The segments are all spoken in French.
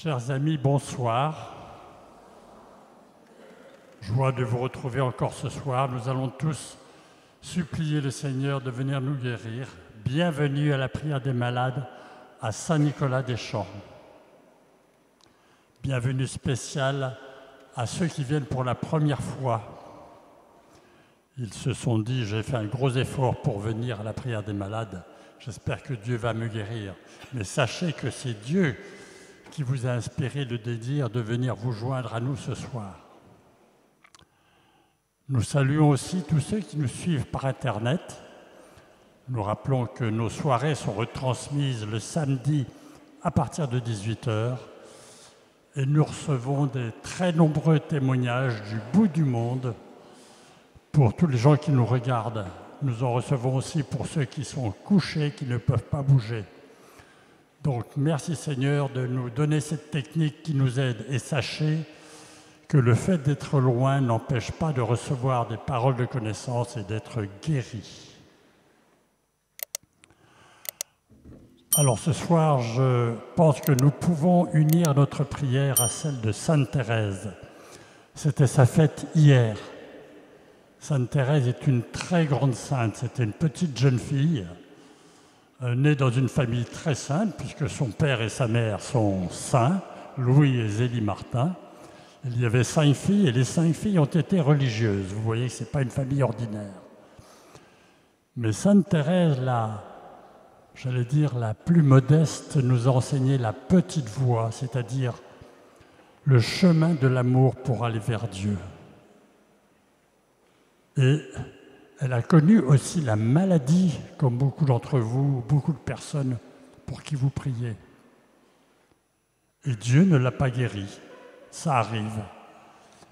Chers amis, bonsoir. Joie de vous retrouver encore ce soir. Nous allons tous supplier le Seigneur de venir nous guérir. Bienvenue à la prière des malades à Saint-Nicolas-des-Champs. Bienvenue spéciale à ceux qui viennent pour la première fois. Ils se sont dit, j'ai fait un gros effort pour venir à la prière des malades. J'espère que Dieu va me guérir. Mais sachez que c'est Dieu qui vous a inspiré le désir de venir vous joindre à nous ce soir. Nous saluons aussi tous ceux qui nous suivent par Internet. Nous rappelons que nos soirées sont retransmises le samedi à partir de 18h et nous recevons des très nombreux témoignages du bout du monde pour tous les gens qui nous regardent. Nous en recevons aussi pour ceux qui sont couchés, qui ne peuvent pas bouger. Donc merci Seigneur de nous donner cette technique qui nous aide et sachez que le fait d'être loin n'empêche pas de recevoir des paroles de connaissance et d'être guéri. Alors ce soir, je pense que nous pouvons unir notre prière à celle de Sainte Thérèse. C'était sa fête hier. Sainte Thérèse est une très grande sainte. C'était une petite jeune fille née dans une famille très sainte, puisque son père et sa mère sont saints, Louis et Zélie Martin. Il y avait 5 filles et les 5 filles ont été religieuses. Vous voyez que ce n'est pas une famille ordinaire. Mais Sainte Thérèse, j'allais dire la plus modeste, nous a enseigné la petite voie, c'est-à-dire le chemin de l'amour pour aller vers Dieu. Et elle a connu aussi la maladie, comme beaucoup d'entre vous, beaucoup de personnes pour qui vous priez. Et Dieu ne l'a pas guérie. Ça arrive.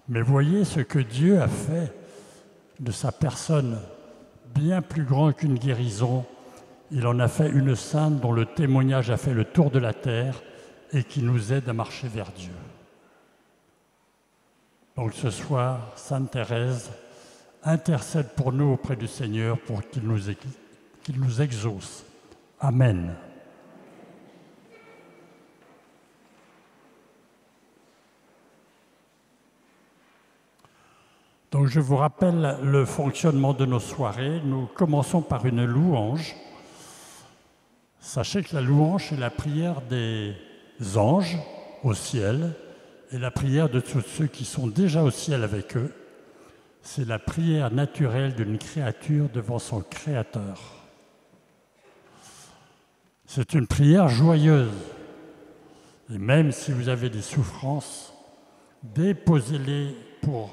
Mais voyez ce que Dieu a fait de sa personne, bien plus grand qu'une guérison. Il en a fait une sainte dont le témoignage a fait le tour de la terre et qui nous aide à marcher vers Dieu. Donc ce soir, Sainte Thérèse intercède pour nous auprès du Seigneur pour qu'il nous exauce. Amen. Donc je vous rappelle le fonctionnement de nos soirées. Nous commençons par une louange. Sachez que la louange est la prière des anges au ciel et la prière de tous ceux qui sont déjà au ciel avec eux. C'est la prière naturelle d'une créature devant son Créateur. C'est une prière joyeuse. Et même si vous avez des souffrances, déposez-les pour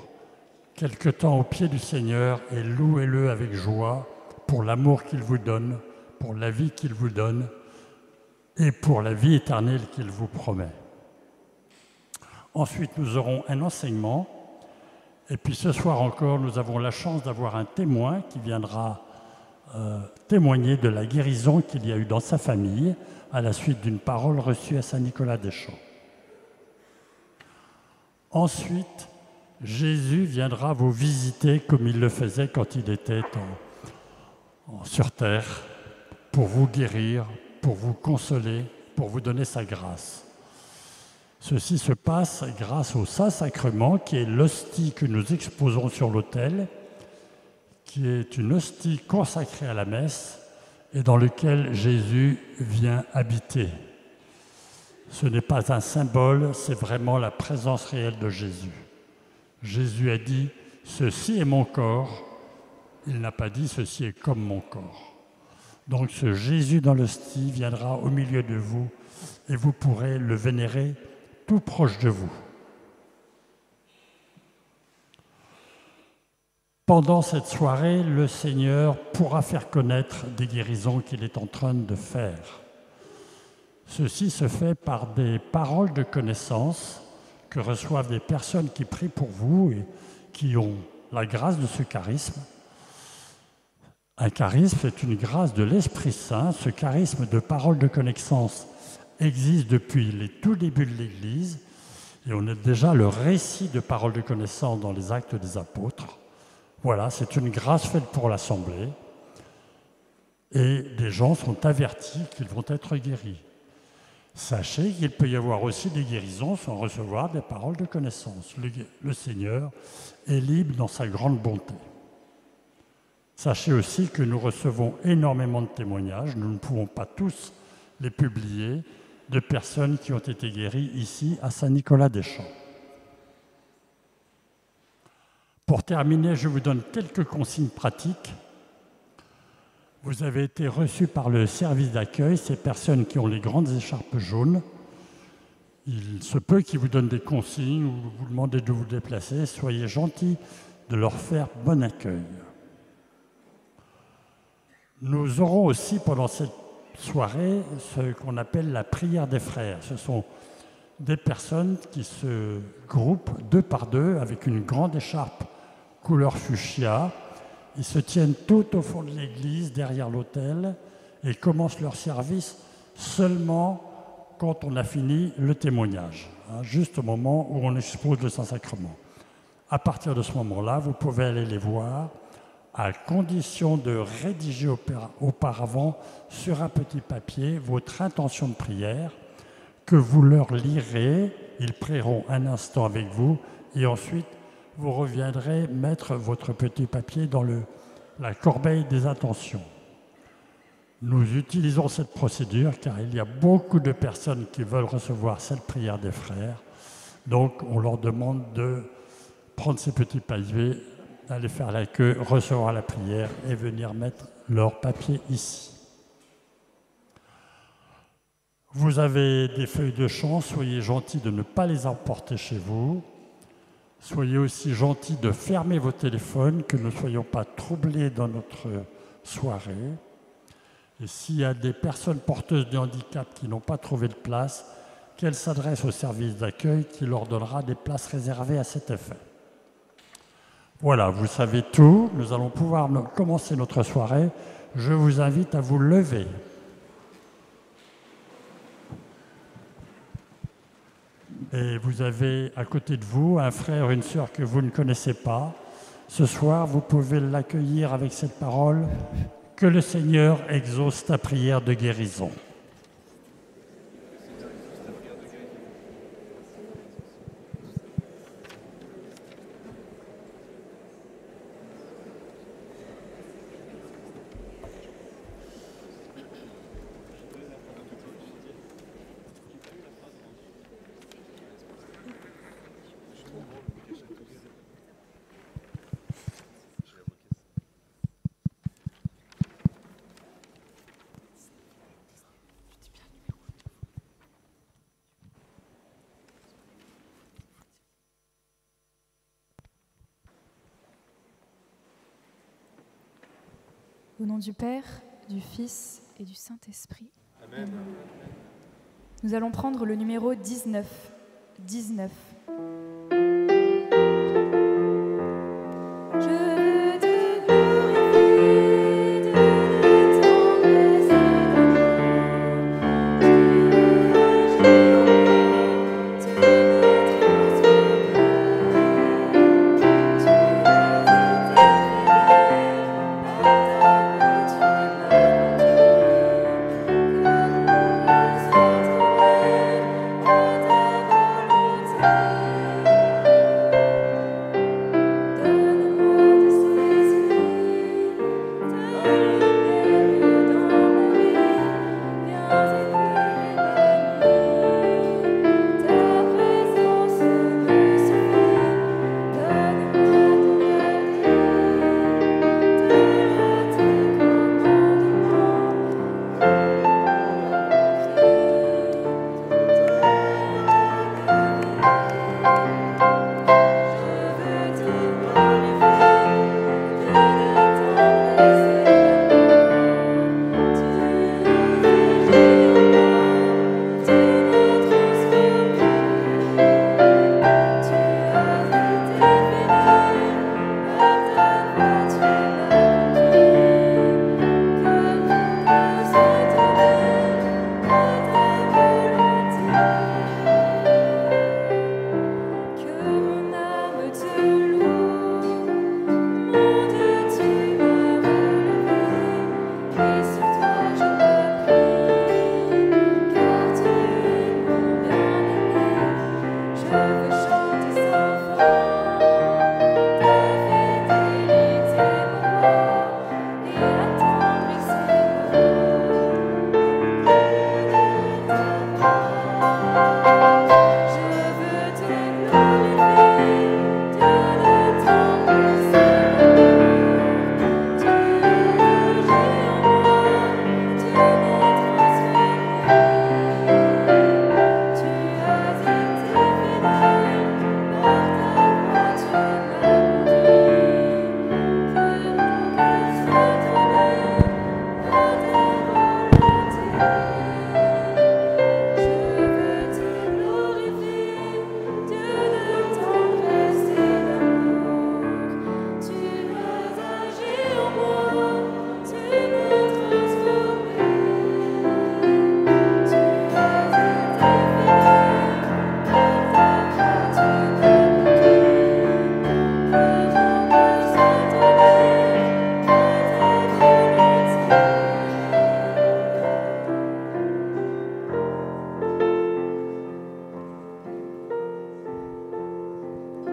quelque temps au pied du Seigneur et louez-le avec joie pour l'amour qu'il vous donne, pour la vie qu'il vous donne et pour la vie éternelle qu'il vous promet. Ensuite, nous aurons un enseignement. Et puis ce soir encore, nous avons la chance d'avoir un témoin qui viendra témoigner de la guérison qu'il y a eu dans sa famille à la suite d'une parole reçue à Saint-Nicolas-des-Champs. Ensuite, Jésus viendra vous visiter comme il le faisait quand il était sur terre pour vous guérir, pour vous consoler, pour vous donner sa grâce. Ceci se passe grâce au Saint-Sacrement, qui est l'hostie que nous exposons sur l'autel, qui est une hostie consacrée à la messe et dans laquelle Jésus vient habiter. Ce n'est pas un symbole, c'est vraiment la présence réelle de Jésus. Jésus a dit « Ceci est mon corps », il n'a pas dit « Ceci est comme mon corps ». Donc ce Jésus dans l'hostie viendra au milieu de vous et vous pourrez le vénérer tout proche de vous. Pendant cette soirée, le Seigneur pourra faire connaître des guérisons qu'il est en train de faire. Ceci se fait par des paroles de connaissance que reçoivent des personnes qui prient pour vous et qui ont la grâce de ce charisme. Un charisme est une grâce de l'Esprit Saint. Ce charisme de paroles de connaissance existe depuis les tout débuts de l'Église et on a déjà le récit de paroles de connaissance dans les Actes des Apôtres. Voilà, c'est une grâce faite pour l'Assemblée et des gens sont avertis qu'ils vont être guéris. Sachez qu'il peut y avoir aussi des guérisons sans recevoir des paroles de connaissance. Le Seigneur est libre dans sa grande bonté. Sachez aussi que nous recevons énormément de témoignages, nous ne pouvons pas tous les publier, de personnes qui ont été guéries ici à Saint-Nicolas-des-Champs. Pour terminer, je vous donne quelques consignes pratiques. Vous avez été reçus par le service d'accueil, ces personnes qui ont les grandes écharpes jaunes. Il se peut qu'ils vous donnent des consignes ou vous demandez de vous déplacer. Soyez gentils de leur faire bon accueil. Nous aurons aussi pendant cette soirée ce qu'on appelle la prière des frères. Ce sont des personnes qui se groupent 2 par 2 avec une grande écharpe couleur fuchsia. Ils se tiennent tout au fond de l'église, derrière l'autel, et commencent leur service seulement quand on a fini le témoignage, juste au moment où on expose le Saint-Sacrement. À partir de ce moment-là, vous pouvez aller les voir, à condition de rédiger auparavant sur un petit papier votre intention de prière, que vous leur lirez, ils prieront un instant avec vous, et ensuite vous reviendrez mettre votre petit papier dans la corbeille des intentions. Nous utilisons cette procédure car il y a beaucoup de personnes qui veulent recevoir cette prière des frères. Donc on leur demande de prendre ces petits papiers, aller faire la queue, recevoir la prière et venir mettre leur papier ici. Vous avez des feuilles de chant, soyez gentils de ne pas les emporter chez vous. Soyez aussi gentils de fermer vos téléphones, que nous ne soyons pas troublés dans notre soirée. Et s'il y a des personnes porteuses de handicap qui n'ont pas trouvé de place, qu'elles s'adressent au service d'accueil qui leur donnera des places réservées à cet effet. Voilà, vous savez tout. Nous allons pouvoir commencer notre soirée. Je vous invite à vous lever. Et vous avez à côté de vous un frère, une sœur que vous ne connaissez pas. Ce soir, vous pouvez l'accueillir avec cette parole « Que le Seigneur exauce ta prière de guérison ». Au nom du Père, du Fils et du Saint-Esprit. Amen. Nous allons prendre le numéro 19. 19. Thank you.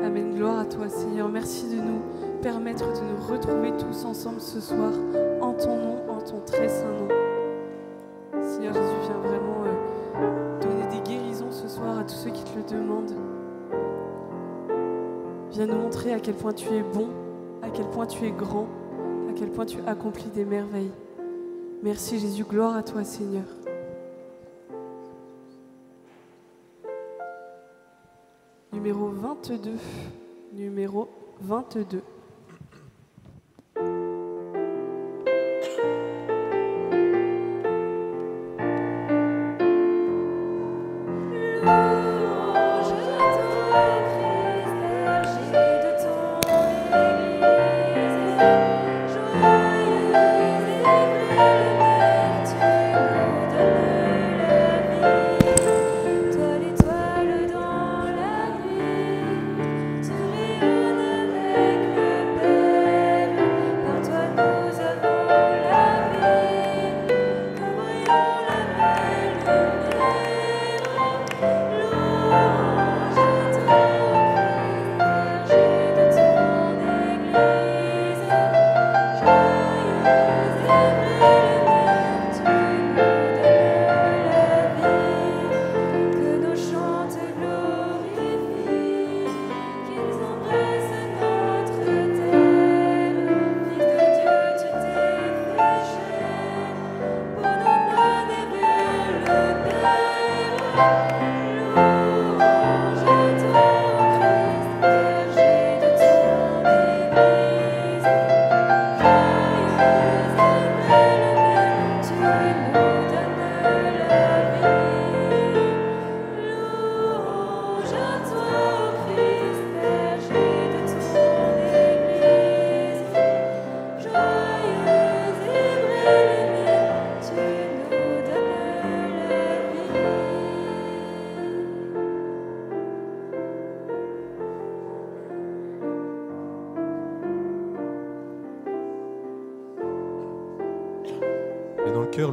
Amen, gloire à toi Seigneur. Merci de nous permettre de nous retrouver tous ensemble ce soir en ton nom, en ton très saint nom. Seigneur Jésus, viens vraiment donner des guérisons ce soir à tous ceux qui te le demandent. Viens nous montrer à quel point tu es bon, à quel point tu es grand, à quel point tu accomplis des merveilles. Merci Jésus, gloire à toi Seigneur. Numéro 22. Numéro 22.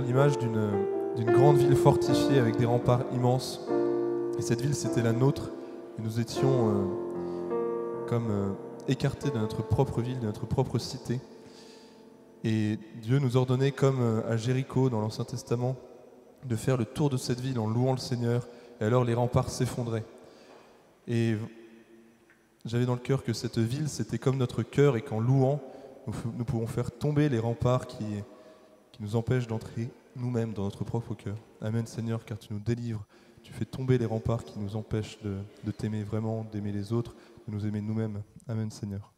L'image d'une grande ville fortifiée avec des remparts immenses. Et cette ville, c'était la nôtre. Et nous étions écartés de notre propre ville, de notre propre cité. Et Dieu nous ordonnait, comme à Jéricho dans l'Ancien Testament, de faire le tour de cette ville en louant le Seigneur. Et alors les remparts s'effondraient. Et j'avais dans le cœur que cette ville, c'était comme notre cœur et qu'en louant, nous pouvons faire tomber les remparts qui nous empêchent d'entrer nous-mêmes dans notre propre cœur. Amen Seigneur, car tu nous délivres, tu fais tomber les remparts qui nous empêchent de t'aimer vraiment, d'aimer les autres, de nous aimer nous-mêmes. Amen Seigneur.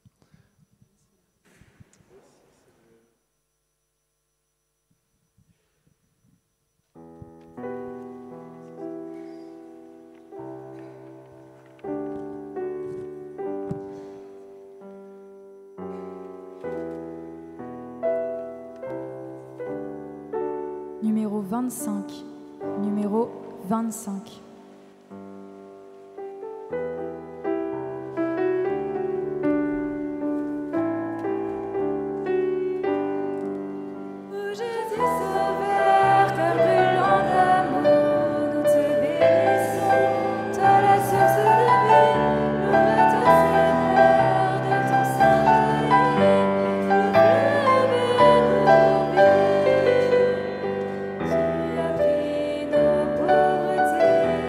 Numéro 25. Numéro 25. Tu as pris nos pauvretés.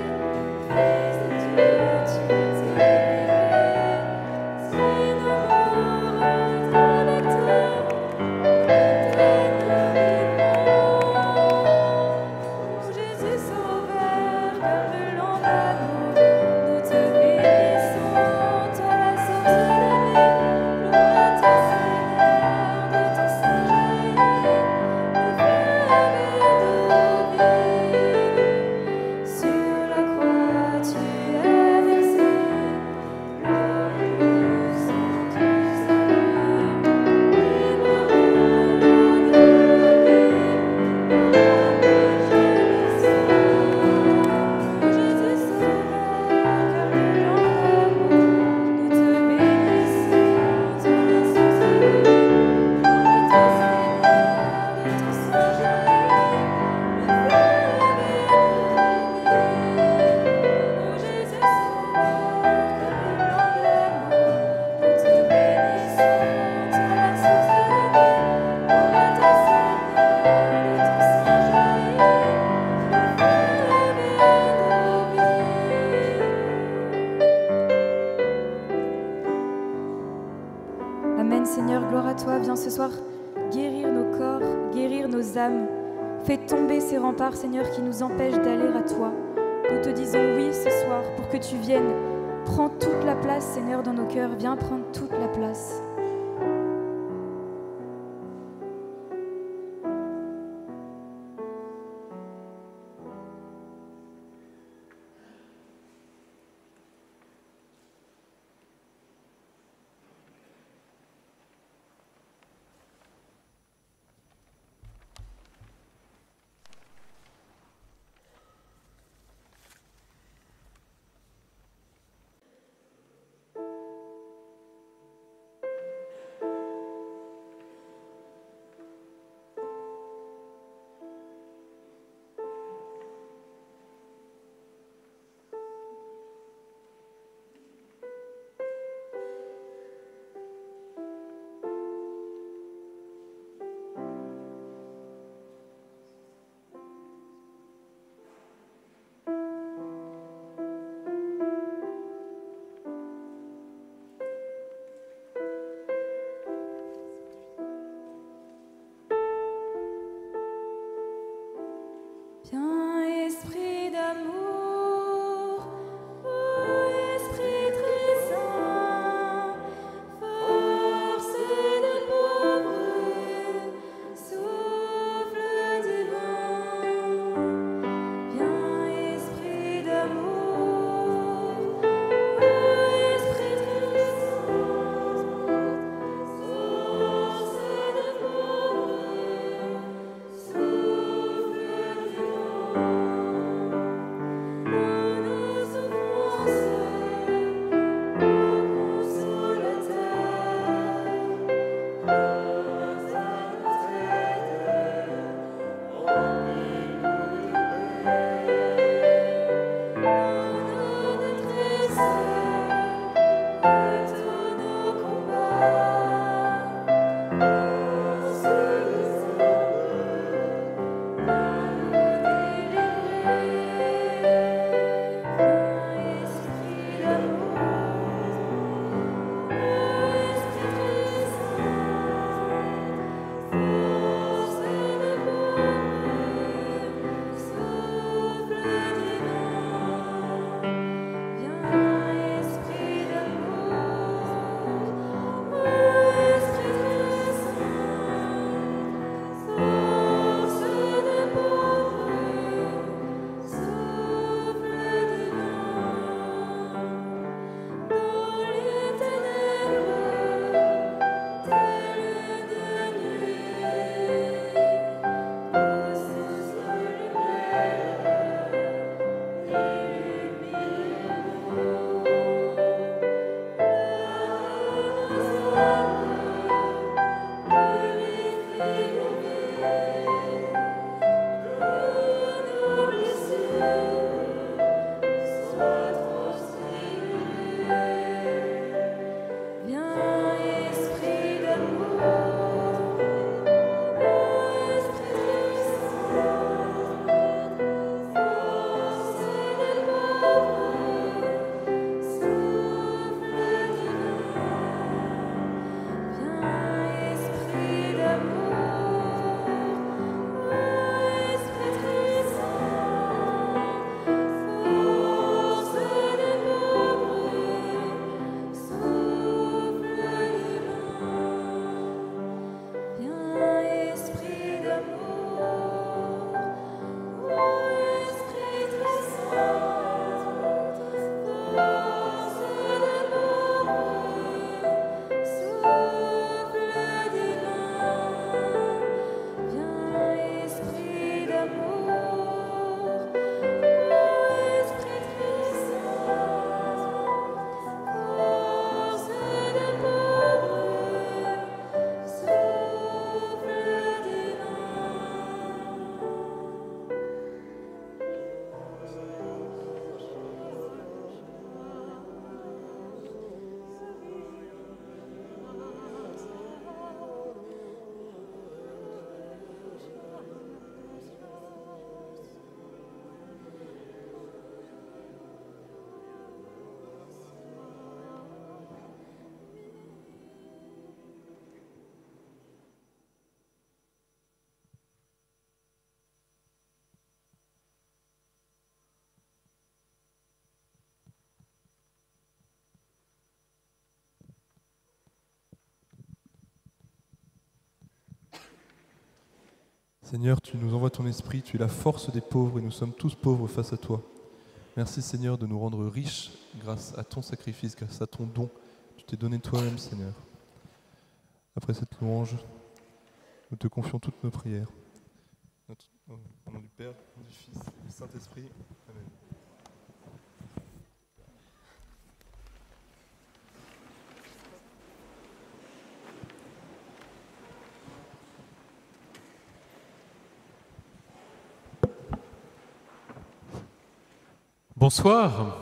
Seigneur, gloire à toi. Viens ce soir guérir nos corps, guérir nos âmes. Fais tomber ces remparts, Seigneur, qui nous empêchent d'aller à toi. Nous te disons oui ce soir pour que tu viennes. Prends toute la place, Seigneur, dans nos cœurs. Viens prendre toute la place. Seigneur, tu nous envoies ton esprit, tu es la force des pauvres et nous sommes tous pauvres face à toi. Merci Seigneur de nous rendre riches grâce à ton sacrifice, grâce à ton don. Tu t'es donné toi-même Seigneur. Après cette louange, nous te confions toutes nos prières. Au nom du Père, du Fils et du Saint-Esprit. Amen. Bonsoir.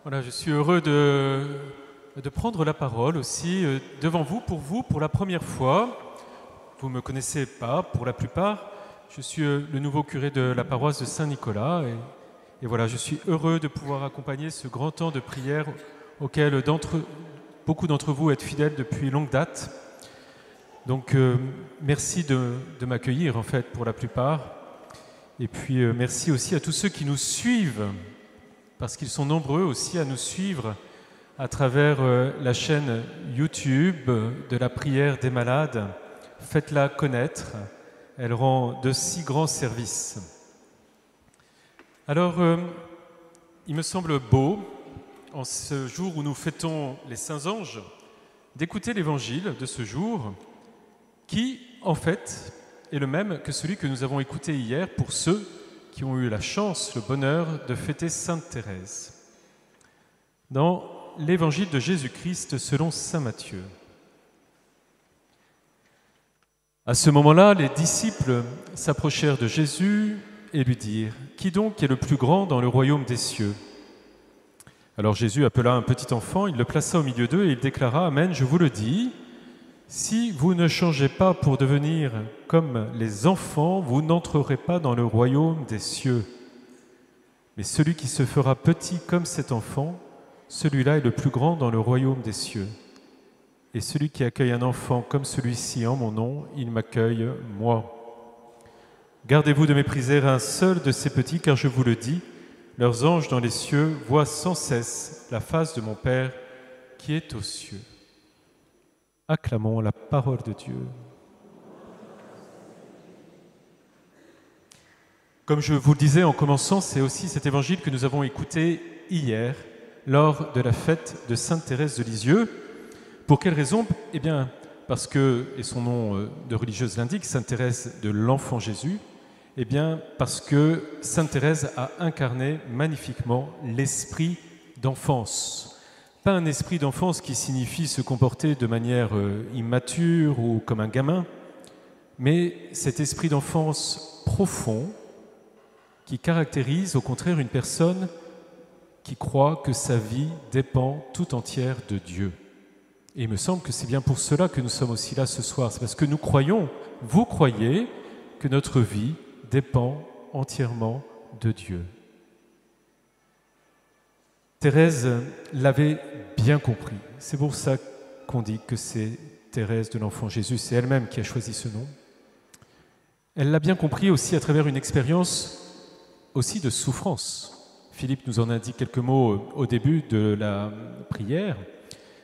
Voilà, je suis heureux de prendre la parole aussi devant vous, pour la première fois. Vous ne me connaissez pas pour la plupart. Je suis le nouveau curé de la paroisse de Saint-Nicolas et voilà, je suis heureux de pouvoir accompagner ce grand temps de prière auquel beaucoup d'entre vous êtes fidèles depuis longue date. Donc merci de m'accueillir en fait pour la plupart. Et puis merci aussi à tous ceux qui nous suivent, parce qu'ils sont nombreux aussi à nous suivre à travers la chaîne YouTube de la prière des malades. Faites-la connaître, elle rend de si grands services. Alors, il me semble beau, en ce jour où nous fêtons les saints anges, d'écouter l'évangile de ce jour, qui, en fait, est le même que celui que nous avons écouté hier pour ceux qui ont eu la chance, le bonheur de fêter Sainte Thérèse. Dans l'évangile de Jésus-Christ selon saint Matthieu. À ce moment-là, les disciples s'approchèrent de Jésus et lui dirent « Qui donc est le plus grand dans le royaume des cieux ?» Alors Jésus appela un petit enfant, il le plaça au milieu d'eux et il déclara « Amen, je vous le dis, si vous ne changez pas pour devenir comme les enfants, vous n'entrerez pas dans le royaume des cieux. Mais celui qui se fera petit comme cet enfant, celui-là est le plus grand dans le royaume des cieux. Et celui qui accueille un enfant comme celui-ci en mon nom, il m'accueille, moi. Gardez-vous de mépriser un seul de ces petits, car je vous le dis, leurs anges dans les cieux voient sans cesse la face de mon Père qui est aux cieux. » Acclamons la parole de Dieu. Comme je vous le disais en commençant, c'est aussi cet évangile que nous avons écouté hier lors de la fête de Sainte Thérèse de Lisieux. Pour quelle raison ? Eh bien, parce que, et son nom de religieuse l'indique, Sainte Thérèse de l'Enfant Jésus, eh bien, parce que Sainte Thérèse a incarné magnifiquement l'esprit d'enfance. Pas un esprit d'enfance qui signifie se comporter de manière immature ou comme un gamin, mais cet esprit d'enfance profond qui caractérise au contraire une personne qui croit que sa vie dépend tout entière de Dieu. Et il me semble que c'est bien pour cela que nous sommes aussi là ce soir. C'est parce que nous croyons, vous croyez, que notre vie dépend entièrement de Dieu. Thérèse l'avait bien compris. C'est pour ça qu'on dit que c'est Thérèse de l'Enfant Jésus. C'est elle-même qui a choisi ce nom. Elle l'a bien compris aussi à travers une expérience aussi de souffrance. Philippe nous en a dit quelques mots au début de la prière,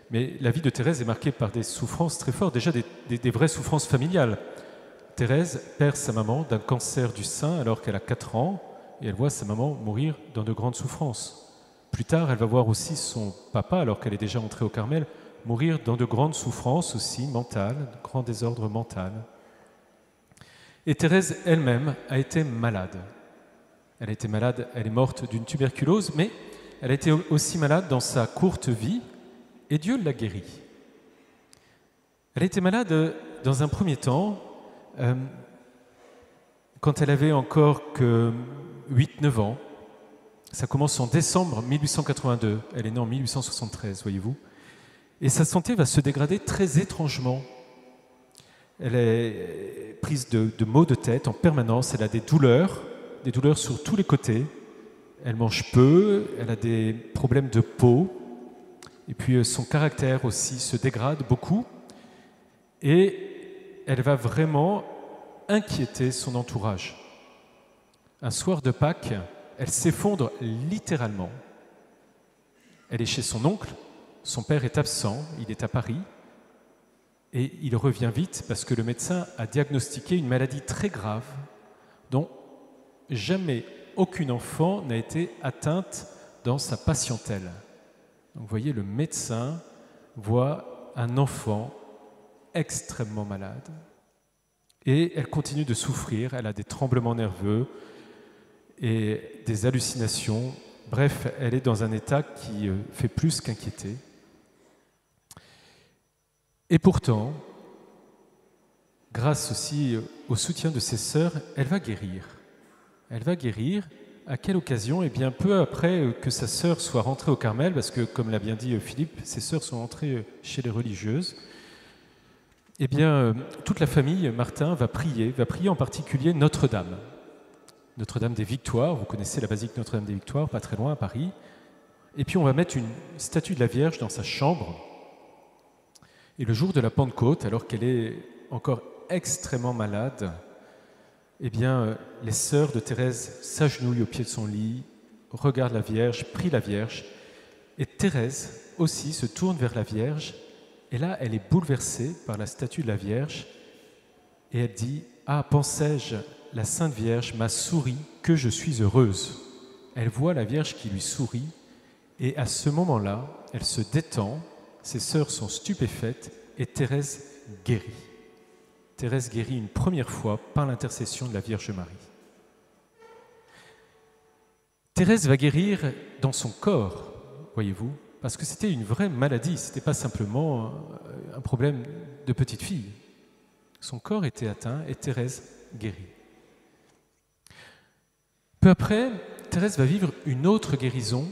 mais la vie de Thérèse est marquée par des souffrances très fortes, déjà des vraies souffrances familiales. Thérèse perd sa maman d'un cancer du sein alors qu'elle a 4 ans et elle voit sa maman mourir dans de grandes souffrances. Plus tard, elle va voir aussi son papa, alors qu'elle est déjà entrée au Carmel, mourir dans de grandes souffrances aussi mentales, de grands désordres mentaux. Et Thérèse elle-même a été malade. Elle a été malade, elle est morte d'une tuberculose, mais elle a été aussi malade dans sa courte vie, et Dieu l'a guérie. Elle a été malade dans un premier temps, quand elle avait encore que 8-9 ans. Ça commence en décembre 1882. Elle est née en 1873, voyez-vous. Et sa santé va se dégrader très étrangement. Elle est prise de maux de tête en permanence. Elle a des douleurs sur tous les côtés. Elle mange peu, elle a des problèmes de peau. Et puis son caractère aussi se dégrade beaucoup. Et elle va vraiment inquiéter son entourage. Un soir de Pâques, elle s'effondre littéralement. Elle est chez son oncle, son père est absent, il est à Paris. Et il revient vite parce que le médecin a diagnostiqué une maladie très grave dont jamais aucune enfant n'a été atteinte dans sa patientèle. Donc vous voyez, le médecin voit un enfant extrêmement malade et elle continue de souffrir, elle a des tremblements nerveux et des hallucinations. Bref, elle est dans un état qui fait plus qu'inquiéter. Et pourtant, grâce aussi au soutien de ses sœurs, elle va guérir. Elle va guérir. À quelle occasion ? Eh bien, peu après que sa sœur soit rentrée au Carmel, parce que, comme l'a bien dit Philippe, ses sœurs sont entrées chez les religieuses, eh bien, toute la famille, Martin, va prier en particulier Notre-Dame. Notre-Dame des Victoires, vous connaissez la basilique Notre-Dame des Victoires, pas très loin à Paris. Et puis on va mettre une statue de la Vierge dans sa chambre. Et le jour de la Pentecôte, alors qu'elle est encore extrêmement malade, eh bien, les sœurs de Thérèse s'agenouillent au pied de son lit, regardent la Vierge, prient la Vierge, et Thérèse aussi se tourne vers la Vierge, et là, elle est bouleversée par la statue de la Vierge, et elle dit « Ah, pensais-je, la Sainte Vierge m'a souri, que je suis heureuse ». Elle voit la Vierge qui lui sourit, et à ce moment-là, elle se détend, ses sœurs sont stupéfaites, et Thérèse guérit. Thérèse guérit une première fois par l'intercession de la Vierge Marie. Thérèse va guérir dans son corps, voyez-vous, parce que c'était une vraie maladie, ce n'était pas simplement un problème de petite fille. Son corps était atteint et Thérèse guérit. Peu après, Thérèse va vivre une autre guérison,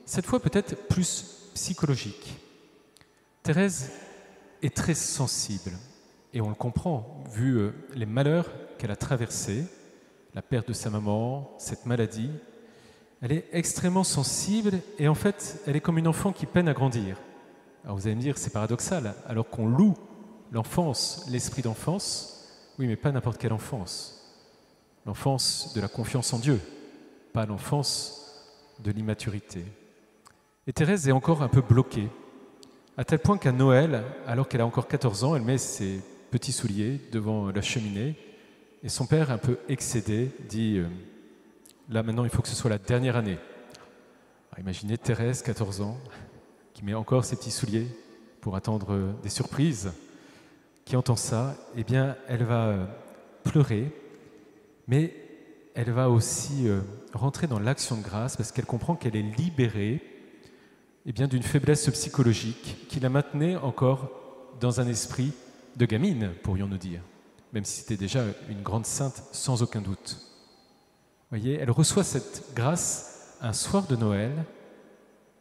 cette fois peut-être plus psychologique. Thérèse est très sensible. Et on le comprend, vu les malheurs qu'elle a traversés, la perte de sa maman, cette maladie. Elle est extrêmement sensible et en fait, elle est comme une enfant qui peine à grandir. Alors vous allez me dire, c'est paradoxal, alors qu'on loue l'enfance, l'esprit d'enfance, oui, mais pas n'importe quelle enfance. L'enfance de la confiance en Dieu, pas l'enfance de l'immaturité. Et Thérèse est encore un peu bloquée, à tel point qu'à Noël, alors qu'elle a encore 14 ans, elle met ses petits souliers devant la cheminée et son père, un peu excédé, dit « Là, maintenant, il faut que ce soit la dernière année. » Alors, imaginez Thérèse, 14 ans, qui met encore ses petits souliers pour attendre des surprises, qui entend ça, eh bien, elle va pleurer, mais elle va aussi rentrer dans l'action de grâce parce qu'elle comprend qu'elle est libérée eh bien, d'une faiblesse psychologique qui la maintenait encore dans un esprit de gamine, pourrions-nous dire, même si c'était déjà une grande sainte sans aucun doute. Vous voyez, elle reçoit cette grâce un soir de Noël.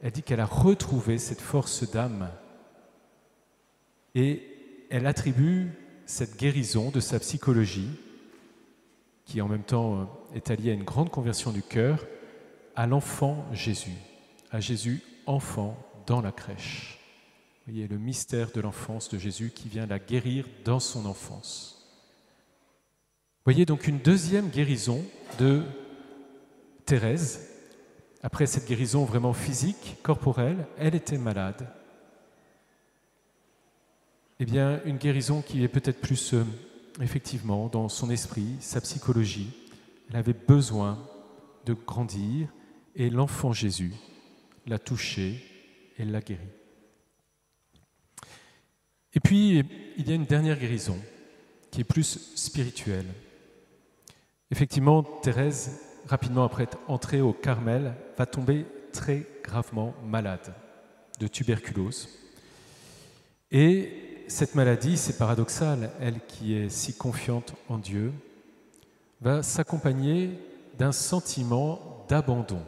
Elle dit qu'elle a retrouvé cette force d'âme et elle attribue cette guérison de sa psychologie, qui en même temps est alliée à une grande conversion du cœur, à l'enfant Jésus, à Jésus enfant dans la crèche. Vous voyez le mystère de l'enfance de Jésus qui vient la guérir dans son enfance. Vous voyez donc une deuxième guérison de Thérèse. Après cette guérison vraiment physique, corporelle, elle était malade. Eh bien, une guérison qui est peut-être plus, effectivement, dans son esprit, sa psychologie. Elle avait besoin de grandir et l'enfant Jésus l'a touchée et l'a guérie. Et puis, il y a une dernière guérison qui est plus spirituelle. Effectivement, Thérèse, rapidement après être entrée au Carmel, va tomber très gravement malade de tuberculose. Et cette maladie, c'est paradoxal, elle qui est si confiante en Dieu, va s'accompagner d'un sentiment d'abandon.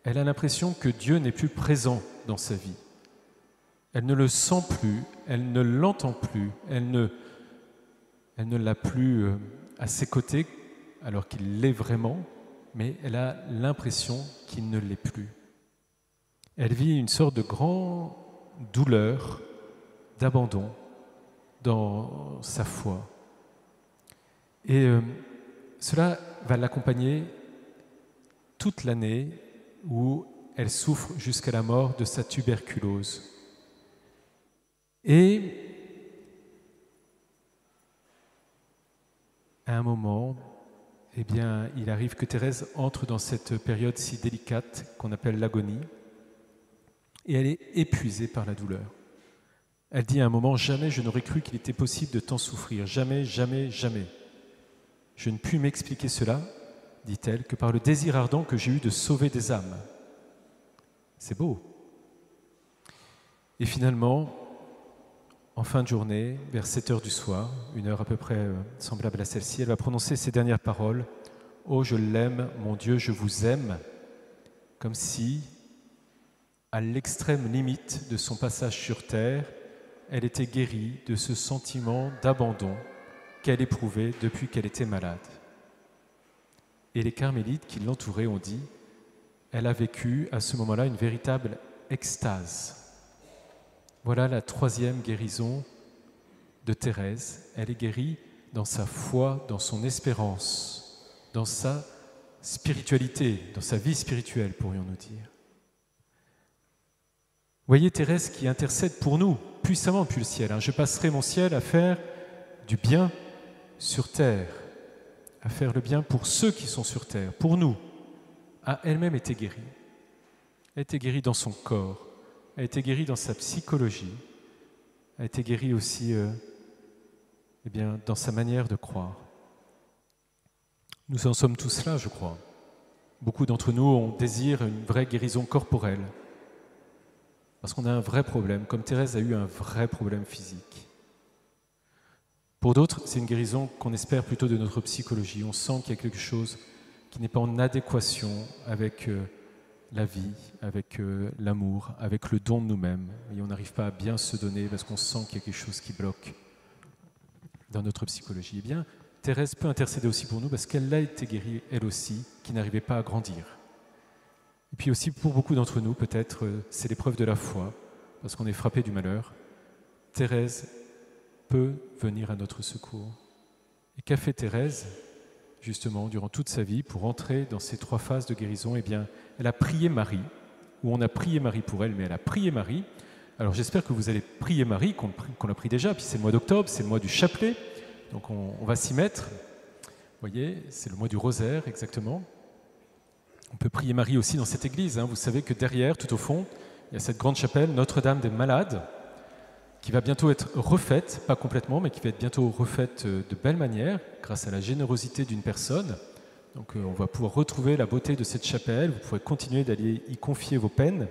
Elle a l'impression que Dieu n'est plus présent dans sa vie. Elle ne le sent plus, elle ne l'entend plus, elle ne l'a plus à ses côtés, alors qu'il l'est vraiment, mais elle a l'impression qu'il ne l'est plus. Elle vit une sorte de grande douleur, d'abandon dans sa foi. Et cela va l'accompagner toute l'année où elle souffre jusqu'à la mort de sa tuberculose. Et à un moment, eh bien, il arrive que Thérèse entre dans cette période si délicate qu'on appelle l'agonie, et elle est épuisée par la douleur. Elle dit à un moment, « Jamais je n'aurais cru qu'il était possible de tant souffrir, jamais, jamais, jamais. Je ne puis m'expliquer cela, dit-elle, que par le désir ardent que j'ai eu de sauver des âmes. » C'est beau. Et finalement, en fin de journée, vers 7 heures du soir, une heure à peu près semblable à celle-ci, elle va prononcer ces dernières paroles. « Oh, je l'aime, mon Dieu, je vous aime », comme si, à l'extrême limite de son passage sur terre, elle était guérie de ce sentiment d'abandon qu'elle éprouvait depuis qu'elle était malade. Et les carmélites qui l'entouraient ont dit, elle a vécu à ce moment-là une véritable extase. Voilà la 3e guérison de Thérèse. Elle est guérie dans sa foi, dans son espérance, dans sa spiritualité, dans sa vie spirituelle, pourrions-nous dire. Voyez Thérèse qui intercède pour nous, puissamment depuis le ciel. Je passerai mon ciel à faire du bien sur terre, à faire le bien pour ceux qui sont sur terre, pour nous. Elle-même était guérie. Elle était guérie dans son corps, elle était guérie dans sa psychologie, elle était guérie aussi dans sa manière de croire. Nous en sommes tous là, je crois. Beaucoup d'entre nous ont désiré une vraie guérison corporelle, parce qu'on a un vrai problème, comme Thérèse a eu un vrai problème physique. Pour d'autres, c'est une guérison qu'on espère plutôt de notre psychologie. On sent qu'il y a quelque chose qui n'est pas en adéquation avec la vie, avec l'amour, avec le don de nous-mêmes. Et on n'arrive pas à bien se donner parce qu'on sent qu'il y a quelque chose qui bloque dans notre psychologie. Eh bien, Thérèse peut intercéder aussi pour nous parce qu'elle a été guérie, elle aussi, qui n'arrivait pas à grandir. Et puis aussi, pour beaucoup d'entre nous, peut-être, c'est l'épreuve de la foi, parce qu'on est frappé du malheur. Thérèse peut venir à notre secours. Et qu'a fait Thérèse, justement, durant toute sa vie, pour entrer dans ces 3 phases de guérison? Eh bien, elle a prié Marie, ou on a prié Marie pour elle, mais elle a prié Marie. Alors j'espère que vous allez prier Marie, qu'on l'a pris déjà, puis c'est le mois d'octobre, c'est le mois du chapelet, donc on va s'y mettre. Vous voyez, c'est le mois du rosaire, exactement. On peut prier Marie aussi dans cette église. Vous savez que derrière, tout au fond, il y a cette grande chapelle, Notre-Dame des Malades, qui va bientôt être refaite, pas complètement, mais qui va être bientôt refaite de belle manière, grâce à la générosité d'une personne. Donc on va pouvoir retrouver la beauté de cette chapelle, vous pourrez continuer d'aller y confier vos peines.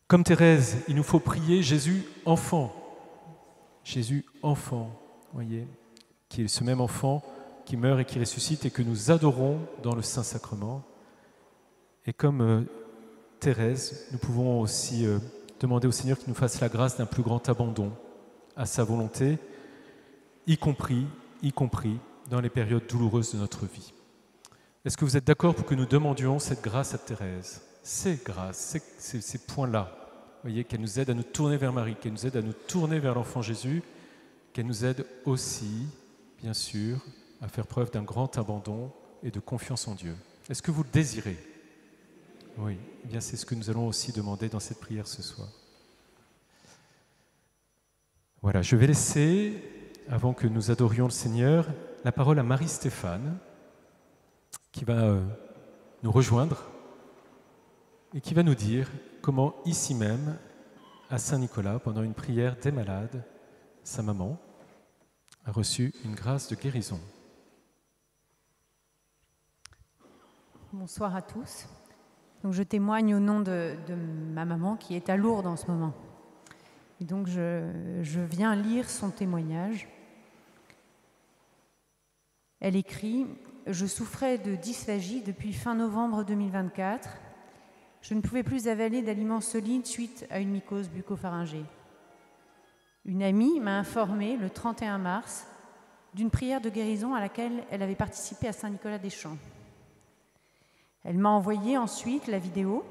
Comme Thérèse, il nous faut prier Jésus enfant. Jésus enfant, voyez, qui est ce même enfant qui meurt et qui ressuscite et que nous adorons dans le Saint-Sacrement. Et comme Thérèse, nous pouvons aussi demander au Seigneur qu'il nous fasse la grâce d'un plus grand abandon à sa volonté, y compris dans les périodes douloureuses de notre vie. Est-ce que vous êtes d'accord pour que nous demandions cette grâce à Thérèse, ces grâces, ces points-là, voyez, qu'elle nous aide à nous tourner vers Marie, qu'elle nous aide à nous tourner vers l'enfant Jésus, qu'elle nous aide aussi, bien sûr, à faire preuve d'un grand abandon et de confiance en Dieu. Est-ce que vous le désirez ? Oui, eh bien c'est ce que nous allons aussi demander dans cette prière ce soir. Voilà, je vais laisser, avant que nous adorions le Seigneur, la parole à Marie-Stéphane, qui va nous rejoindre et qui va nous dire comment ici même, à Saint-Nicolas, pendant une prière des malades, sa maman a reçu une grâce de guérison. Bonsoir à tous. Donc, je témoigne au nom de ma maman qui est à Lourdes en ce moment. Et donc je viens lire son témoignage. Elle écrit « Je souffrais de dysphagie depuis fin novembre 2024. Je ne pouvais plus avaler d'aliments solides suite à une mycose bucco-pharyngée. Une amie m'a informée le 31 mars d'une prière de guérison à laquelle elle avait participé à Saint-Nicolas-des-Champs. Elle m'a envoyé ensuite la vidéo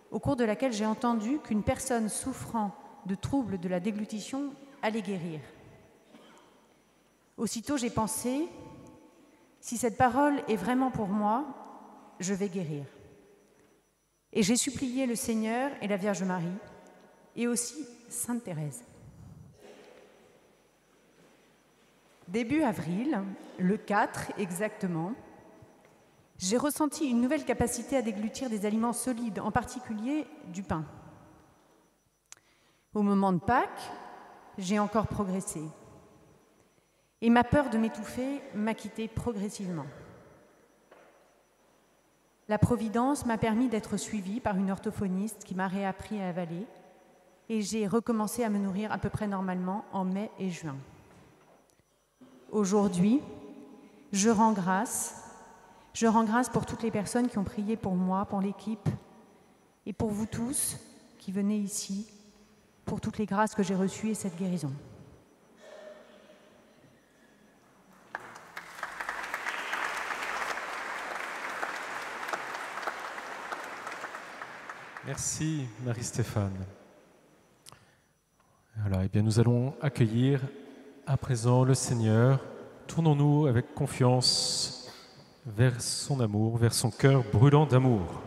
au cours de laquelle j'ai entendu qu'une personne souffrant de troubles de la déglutition allait guérir. Aussitôt, j'ai pensé, si cette parole est vraiment pour moi, je vais guérir. Et j'ai supplié le Seigneur et la Vierge Marie, et aussi Sainte Thérèse. Début avril, le 4 exactement, j'ai ressenti une nouvelle capacité à déglutir des aliments solides, en particulier du pain. Au moment de Pâques, j'ai encore progressé. Et ma peur de m'étouffer m'a quittée progressivement. La Providence m'a permis d'être suivie par une orthophoniste qui m'a réappris à avaler et j'ai recommencé à me nourrir à peu près normalement en mai et juin. Aujourd'hui, je rends grâce pour toutes les personnes qui ont prié pour moi, pour l'équipe et pour vous tous qui venez ici, pour toutes les grâces que j'ai reçues et cette guérison. Merci Marie-Stéphane. Voilà, eh bien, nous allons accueillir à présent le Seigneur. Tournons-nous avec confiance vers son amour, vers son cœur brûlant d'amour.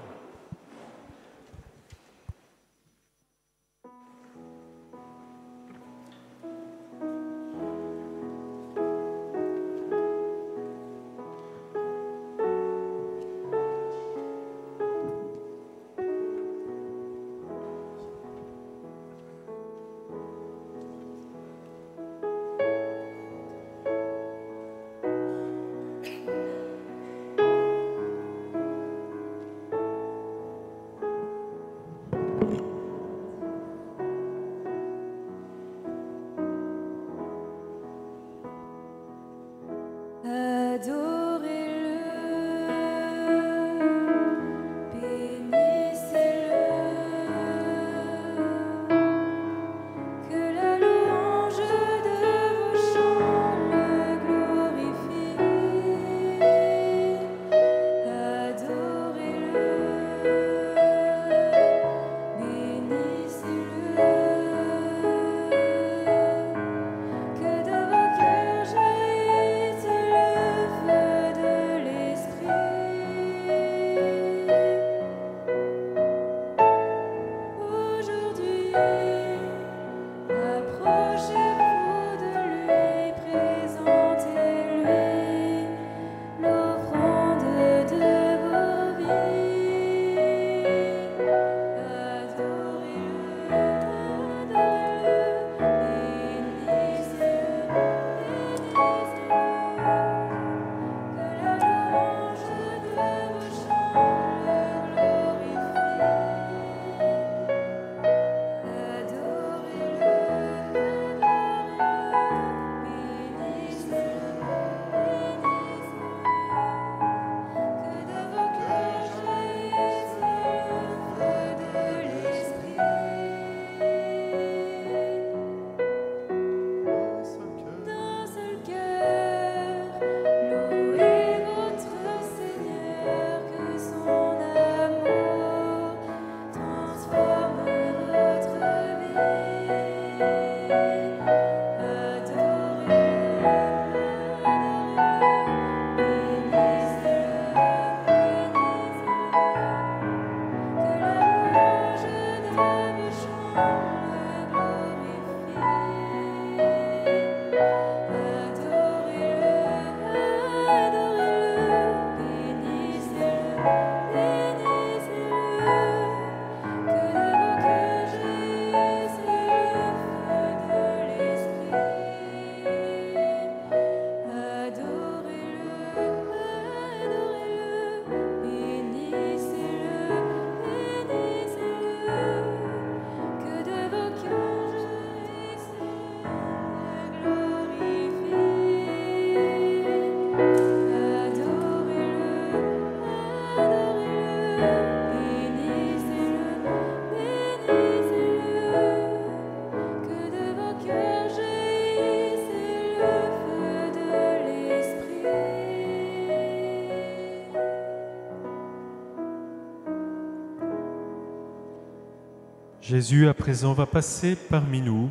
Jésus, à présent, va passer parmi nous,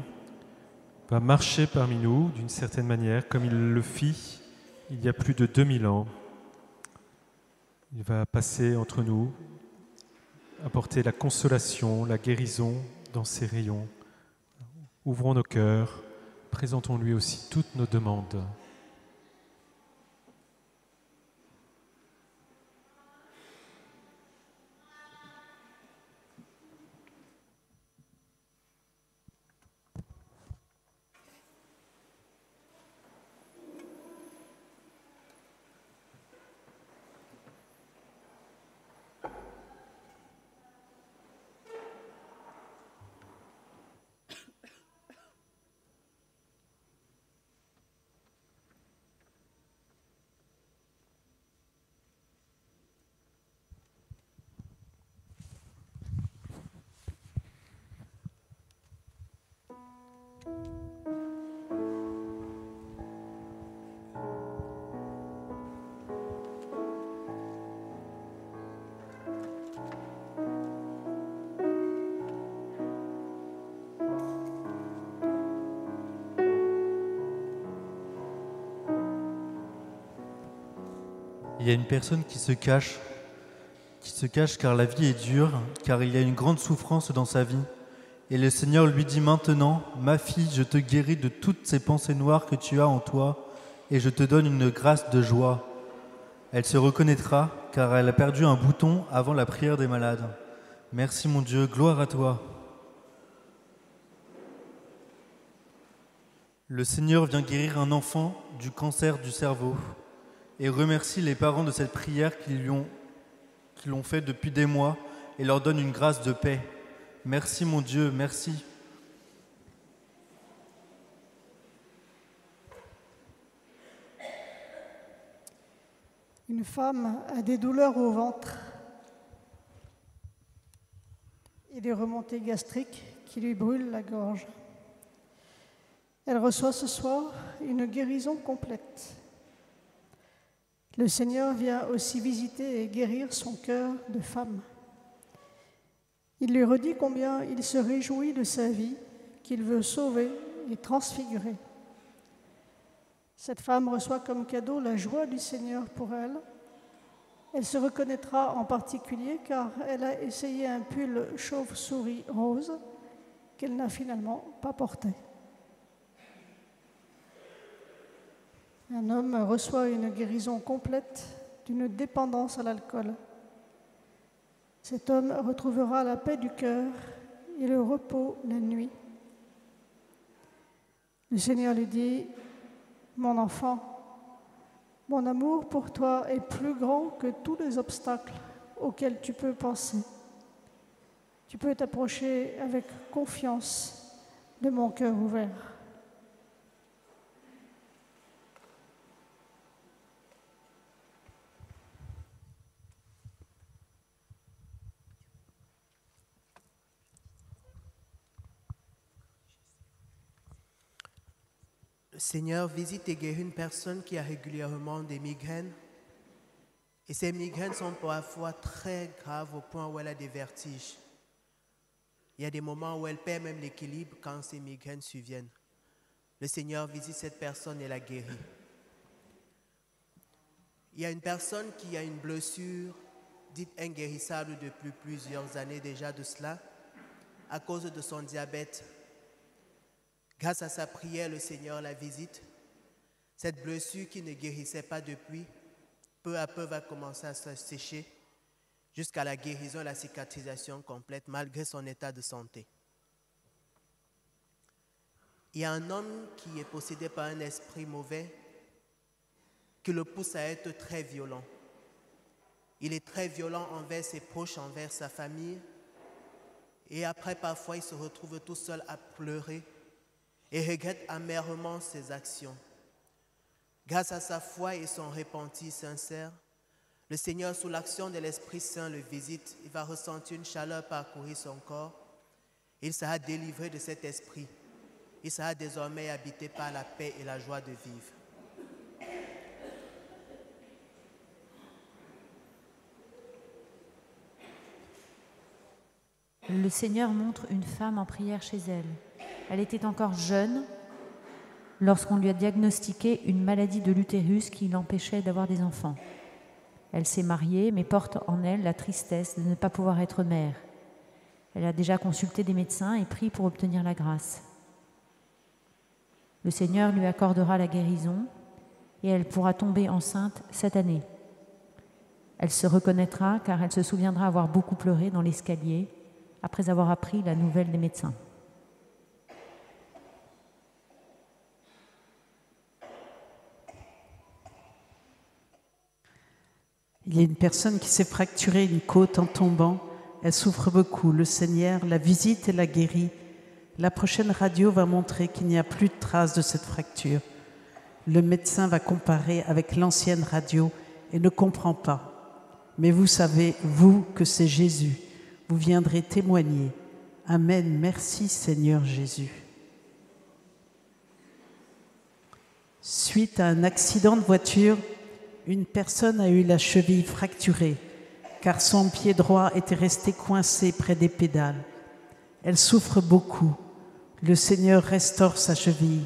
va marcher parmi nous d'une certaine manière, comme il le fit il y a plus de 2000 ans. Il va passer entre nous, apporter la consolation, la guérison dans ses rayons. Ouvrons nos cœurs, présentons-lui aussi toutes nos demandes. il y a une personne qui se cache car la vie est dure, car il y a une grande souffrance dans sa vie. Et le Seigneur lui dit maintenant, ma fille, je te guéris de toutes ces pensées noires que tu as en toi, et je te donne une grâce de joie. Elle se reconnaîtra, car elle a perdu un bouton avant la prière des malades. Merci mon Dieu, gloire à toi. Le Seigneur vient guérir un enfant du cancer du cerveau et remercie les parents de cette prière qui l'ont fait depuis des mois et leur donne une grâce de paix. Merci mon Dieu, merci. Une femme a des douleurs au ventre et des remontées gastriques qui lui brûlent la gorge. Elle reçoit ce soir une guérison complète. Le Seigneur vient aussi visiter et guérir son cœur de femme. Il lui redit combien il se réjouit de sa vie, qu'il veut sauver et transfigurer. Cette femme reçoit comme cadeau la joie du Seigneur pour elle. Elle se reconnaîtra en particulier car elle a essayé un pull chauve-souris rose qu'elle n'a finalement pas porté. Un homme reçoit une guérison complète d'une dépendance à l'alcool. Cet homme retrouvera la paix du cœur et le repos la nuit. Le Seigneur lui dit, « Mon enfant, mon amour pour toi est plus grand que tous les obstacles auxquels tu peux penser. Tu peux t'approcher avec confiance de mon cœur ouvert. » Le Seigneur visite et guérit une personne qui a régulièrement des migraines. Et ces migraines sont parfois très graves au point où elle a des vertiges. Il y a des moments où elle perd même l'équilibre quand ces migraines surviennent. Le Seigneur visite cette personne et la guérit. Il y a une personne qui a une blessure dite inguérissable depuis plusieurs années déjà de cela, à cause de son diabète. Grâce à sa prière, le Seigneur la visite. Cette blessure qui ne guérissait pas depuis, peu à peu va commencer à se sécher jusqu'à la guérison et la cicatrisation complète malgré son état de santé. Il y a un homme qui est possédé par un esprit mauvais qui le pousse à être très violent. Il est très violent envers ses proches, envers sa famille. Et après, parfois, il se retrouve tout seul à pleurer et regrette amèrement ses actions. Grâce à sa foi et son repentir sincère, le Seigneur, sous l'action de l'Esprit Saint, le visite. Il va ressentir une chaleur parcourir son corps. Il sera délivré de cet esprit. Il sera désormais habité par la paix et la joie de vivre. Le Seigneur montre une femme en prière chez elle. Elle était encore jeune lorsqu'on lui a diagnostiqué une maladie de l'utérus qui l'empêchait d'avoir des enfants. Elle s'est mariée, mais porte en elle la tristesse de ne pas pouvoir être mère. Elle a déjà consulté des médecins et prié pour obtenir la grâce. Le Seigneur lui accordera la guérison et elle pourra tomber enceinte cette année. Elle se reconnaîtra car elle se souviendra avoir beaucoup pleuré dans l'escalier après avoir appris la nouvelle des médecins. Il y a une personne qui s'est fracturée une côte en tombant. Elle souffre beaucoup. Le Seigneur la visite et la guérit. La prochaine radio va montrer qu'il n'y a plus de traces de cette fracture. Le médecin va comparer avec l'ancienne radio et ne comprend pas. Mais vous savez, vous, que c'est Jésus. Vous viendrez témoigner. Amen. Merci Seigneur Jésus. Suite à un accident de voiture, une personne a eu la cheville fracturée car son pied droit était resté coincé près des pédales. Elle souffre beaucoup. Le Seigneur restaure sa cheville.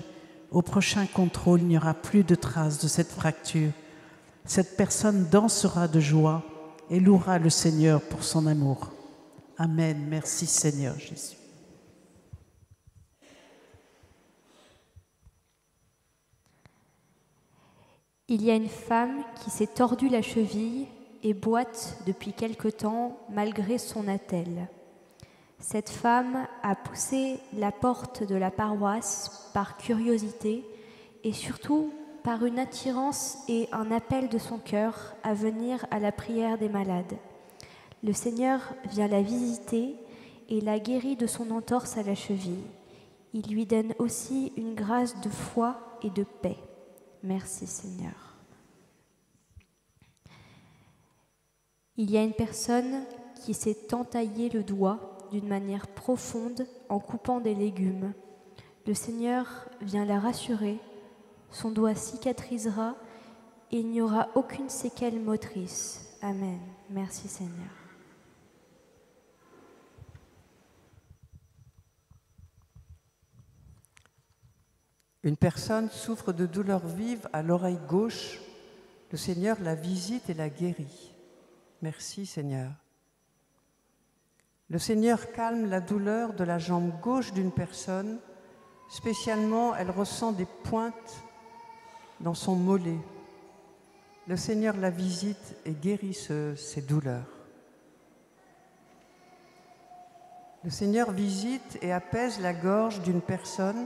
Au prochain contrôle, il n'y aura plus de traces de cette fracture. Cette personne dansera de joie et louera le Seigneur pour son amour. Amen. Merci Seigneur Jésus. Il y a une femme qui s'est tordu la cheville et boite depuis quelque temps malgré son attelle. Cette femme a poussé la porte de la paroisse par curiosité et surtout par une attirance et un appel de son cœur à venir à la prière des malades. Le Seigneur vient la visiter et la guérit de son entorse à la cheville. Il lui donne aussi une grâce de foi et de paix. Merci Seigneur. Il y a une personne qui s'est entaillé le doigt d'une manière profonde en coupant des légumes. Le Seigneur vient la rassurer, son doigt cicatrisera et il n'y aura aucune séquelle motrice. Amen. Merci Seigneur. Une personne souffre de douleurs vives à l'oreille gauche. Le Seigneur la visite et la guérit. Merci Seigneur. Le Seigneur calme la douleur de la jambe gauche d'une personne. Spécialement, elle ressent des pointes dans son mollet. Le Seigneur la visite et guérit ces douleurs. Le Seigneur visite et apaise la gorge d'une personne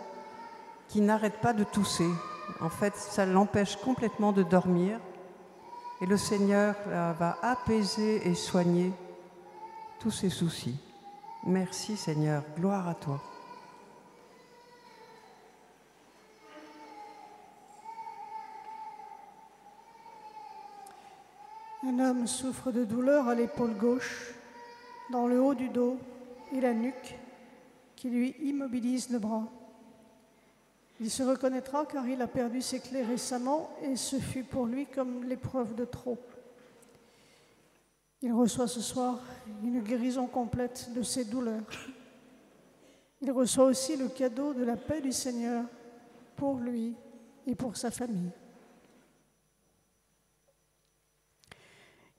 qui n'arrête pas de tousser. En fait, ça l'empêche complètement de dormir. Et le Seigneur va apaiser et soigner tous ses soucis. Merci Seigneur, gloire à toi. Un homme souffre de douleur à l'épaule gauche, dans le haut du dos et la nuque, qui lui immobilise le bras. Il se reconnaîtra car il a perdu ses clés récemment et ce fut pour lui comme l'épreuve de trop. Il reçoit ce soir une guérison complète de ses douleurs. Il reçoit aussi le cadeau de la paix du Seigneur pour lui et pour sa famille.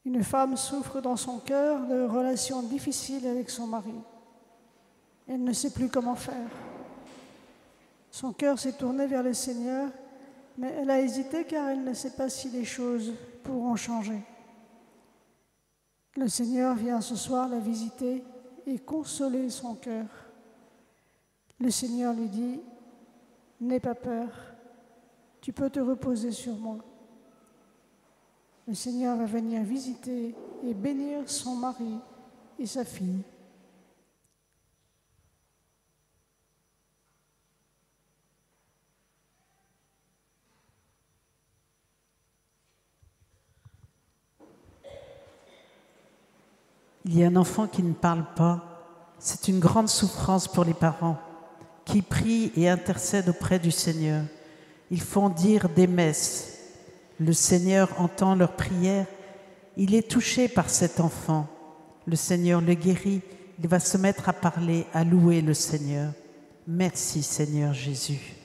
Une femme souffre dans son cœur de relations difficiles avec son mari. Elle ne sait plus comment faire. Son cœur s'est tourné vers le Seigneur, mais elle a hésité car elle ne sait pas si les choses pourront changer. Le Seigneur vient ce soir la visiter et consoler son cœur. Le Seigneur lui dit « N'aie pas peur, tu peux te reposer sur moi ». Le Seigneur va venir visiter et bénir son mari et sa fille. Il y a un enfant qui ne parle pas. C'est une grande souffrance pour les parents qui prient et intercèdent auprès du Seigneur. Ils font dire des messes. Le Seigneur entend leurs prières. Il est touché par cet enfant. Le Seigneur le guérit. Il va se mettre à parler, à louer le Seigneur. Merci Seigneur Jésus.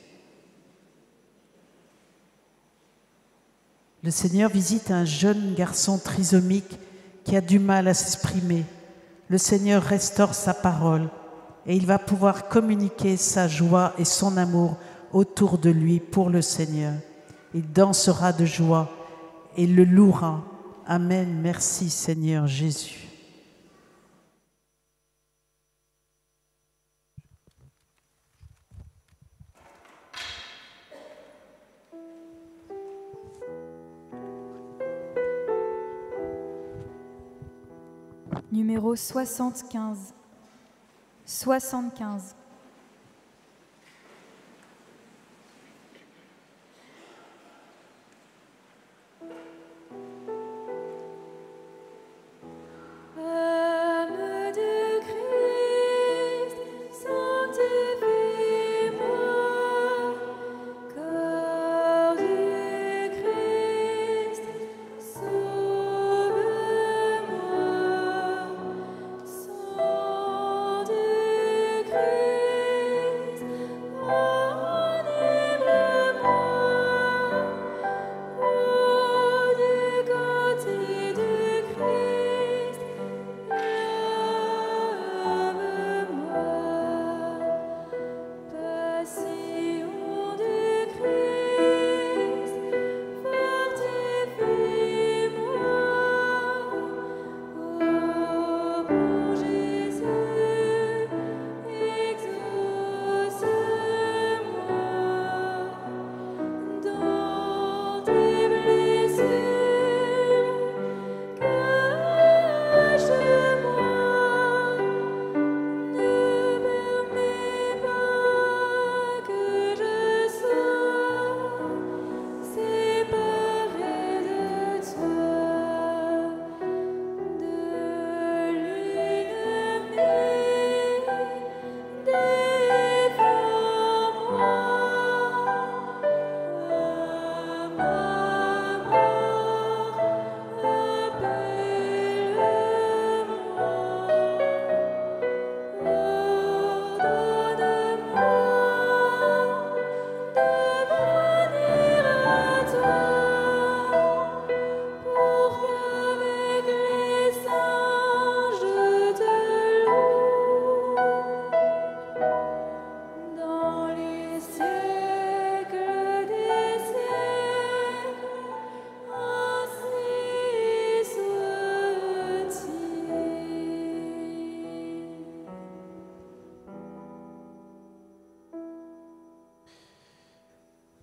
Le Seigneur visite un jeune garçon trisomique qui a du mal à s'exprimer. Le Seigneur restaure sa parole et il va pouvoir communiquer sa joie et son amour autour de lui pour le Seigneur. Il dansera de joie et le louera. Amen. Merci Seigneur Jésus. Numéro 75. 75. Christ,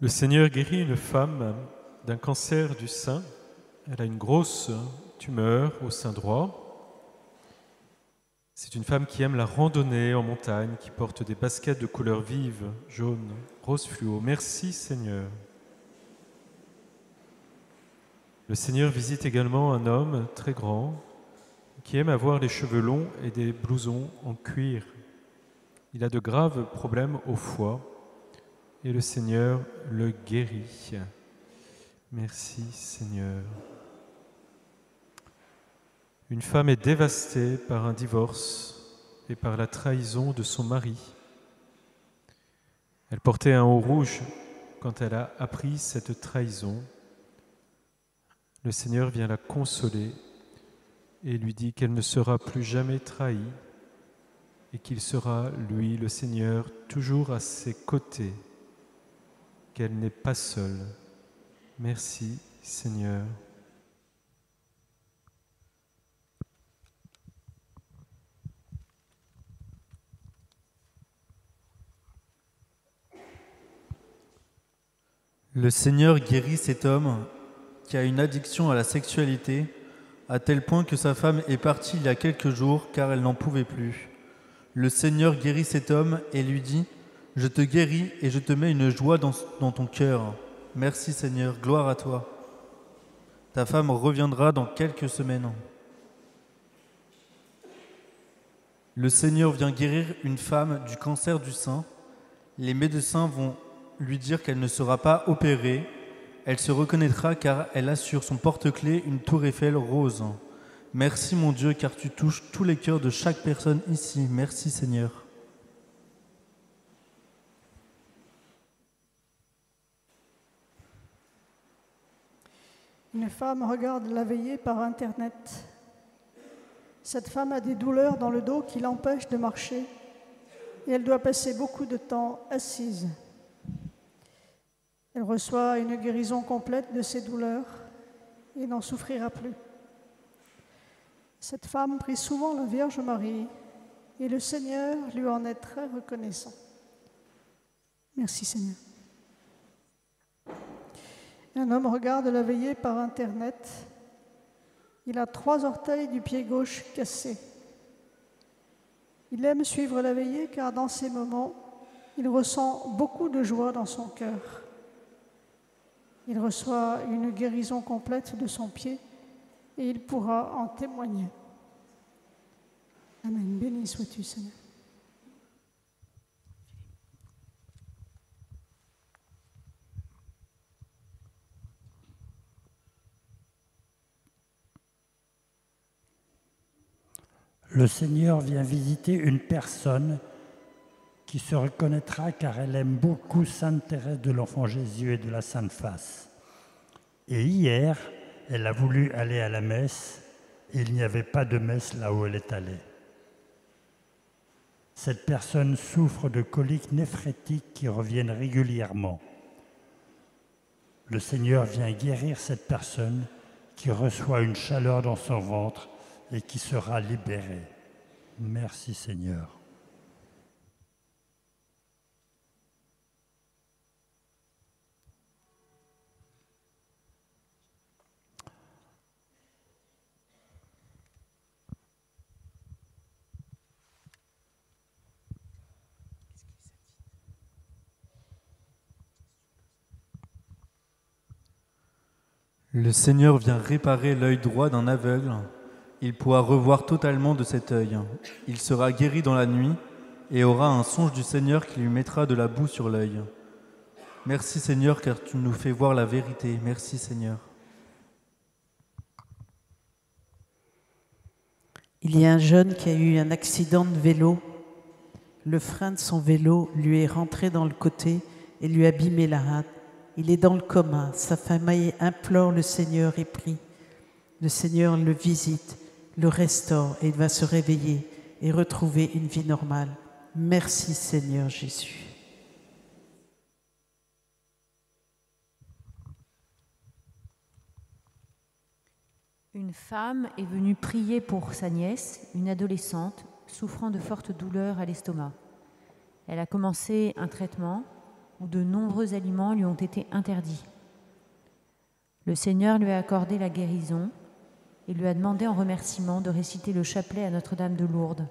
Le Seigneur guérit une femme d'un cancer du sein. Elle a une grosse tumeur au sein droit. C'est une femme qui aime la randonnée en montagne, qui porte des baskets de couleur vive, jaune, rose fluo. Merci Seigneur. Le Seigneur visite également un homme très grand qui aime avoir les cheveux longs et des blousons en cuir. Il a de graves problèmes au foie et le Seigneur le guérit. Merci Seigneur. Une femme est dévastée par un divorce et par la trahison de son mari. Elle portait un haut rouge quand elle a appris cette trahison. Le Seigneur vient la consoler et lui dit qu'elle ne sera plus jamais trahie et qu'il sera, lui, le Seigneur, toujours à ses côtés, qu'elle n'est pas seule. Merci, Seigneur. Le Seigneur guérit cet homme qui a une addiction à la sexualité, à tel point que sa femme est partie il y a quelques jours car elle n'en pouvait plus. Le Seigneur guérit cet homme et lui dit « Je te guéris et je te mets une joie dans ton cœur. Merci Seigneur, gloire à toi. Ta femme reviendra dans quelques semaines. » Le Seigneur vient guérir une femme du cancer du sein. Les médecins vont lui dire qu'elle ne sera pas opérée. Elle se reconnaîtra car elle a sur son porte-clés une tour Eiffel rose. Merci mon Dieu car tu touches tous les cœurs de chaque personne ici. Merci Seigneur. Une femme regarde la veillée par Internet. Cette femme a des douleurs dans le dos qui l'empêchent de marcher et elle doit passer beaucoup de temps assise. Elle reçoit une guérison complète de ses douleurs et n'en souffrira plus. Cette femme prie souvent la Vierge Marie et le Seigneur lui en est très reconnaissant. Merci Seigneur. Un homme regarde la veillée par Internet. Il a 3 orteils du pied gauche cassés. Il aime suivre la veillée car dans ces moments, il ressent beaucoup de joie dans son cœur. Il reçoit une guérison complète de son pied et il pourra en témoigner. Amen. Béni sois-tu, Seigneur. Le Seigneur vient visiter une personne qui se reconnaîtra car elle aime beaucoup Sainte Thérèse de l'Enfant Jésus et de la Sainte Face. Et hier, elle a voulu aller à la messe et il n'y avait pas de messe là où elle est allée. Cette personne souffre de coliques néphrétiques qui reviennent régulièrement. Le Seigneur vient guérir cette personne qui reçoit une chaleur dans son ventre et qui sera libérée. Merci Seigneur. Le Seigneur vient réparer l'œil droit d'un aveugle. Il pourra revoir totalement de cet œil. Il sera guéri dans la nuit et aura un songe du Seigneur qui lui mettra de la boue sur l'œil. Merci Seigneur, car tu nous fais voir la vérité. Merci Seigneur. Il y a un jeune qui a eu un accident de vélo. Le frein de son vélo lui est rentré dans le côté et lui a abîmé la rate. Il est dans le coma. Sa famille implore le Seigneur et prie. Le Seigneur le visite, le restaure et il va se réveiller et retrouver une vie normale. Merci Seigneur Jésus. Une femme est venue prier pour sa nièce, une adolescente, souffrant de fortes douleurs à l'estomac. Elle a commencé un traitement, où de nombreux aliments lui ont été interdits. Le Seigneur lui a accordé la guérison et lui a demandé en remerciement de réciter le chapelet à Notre-Dame de Lourdes,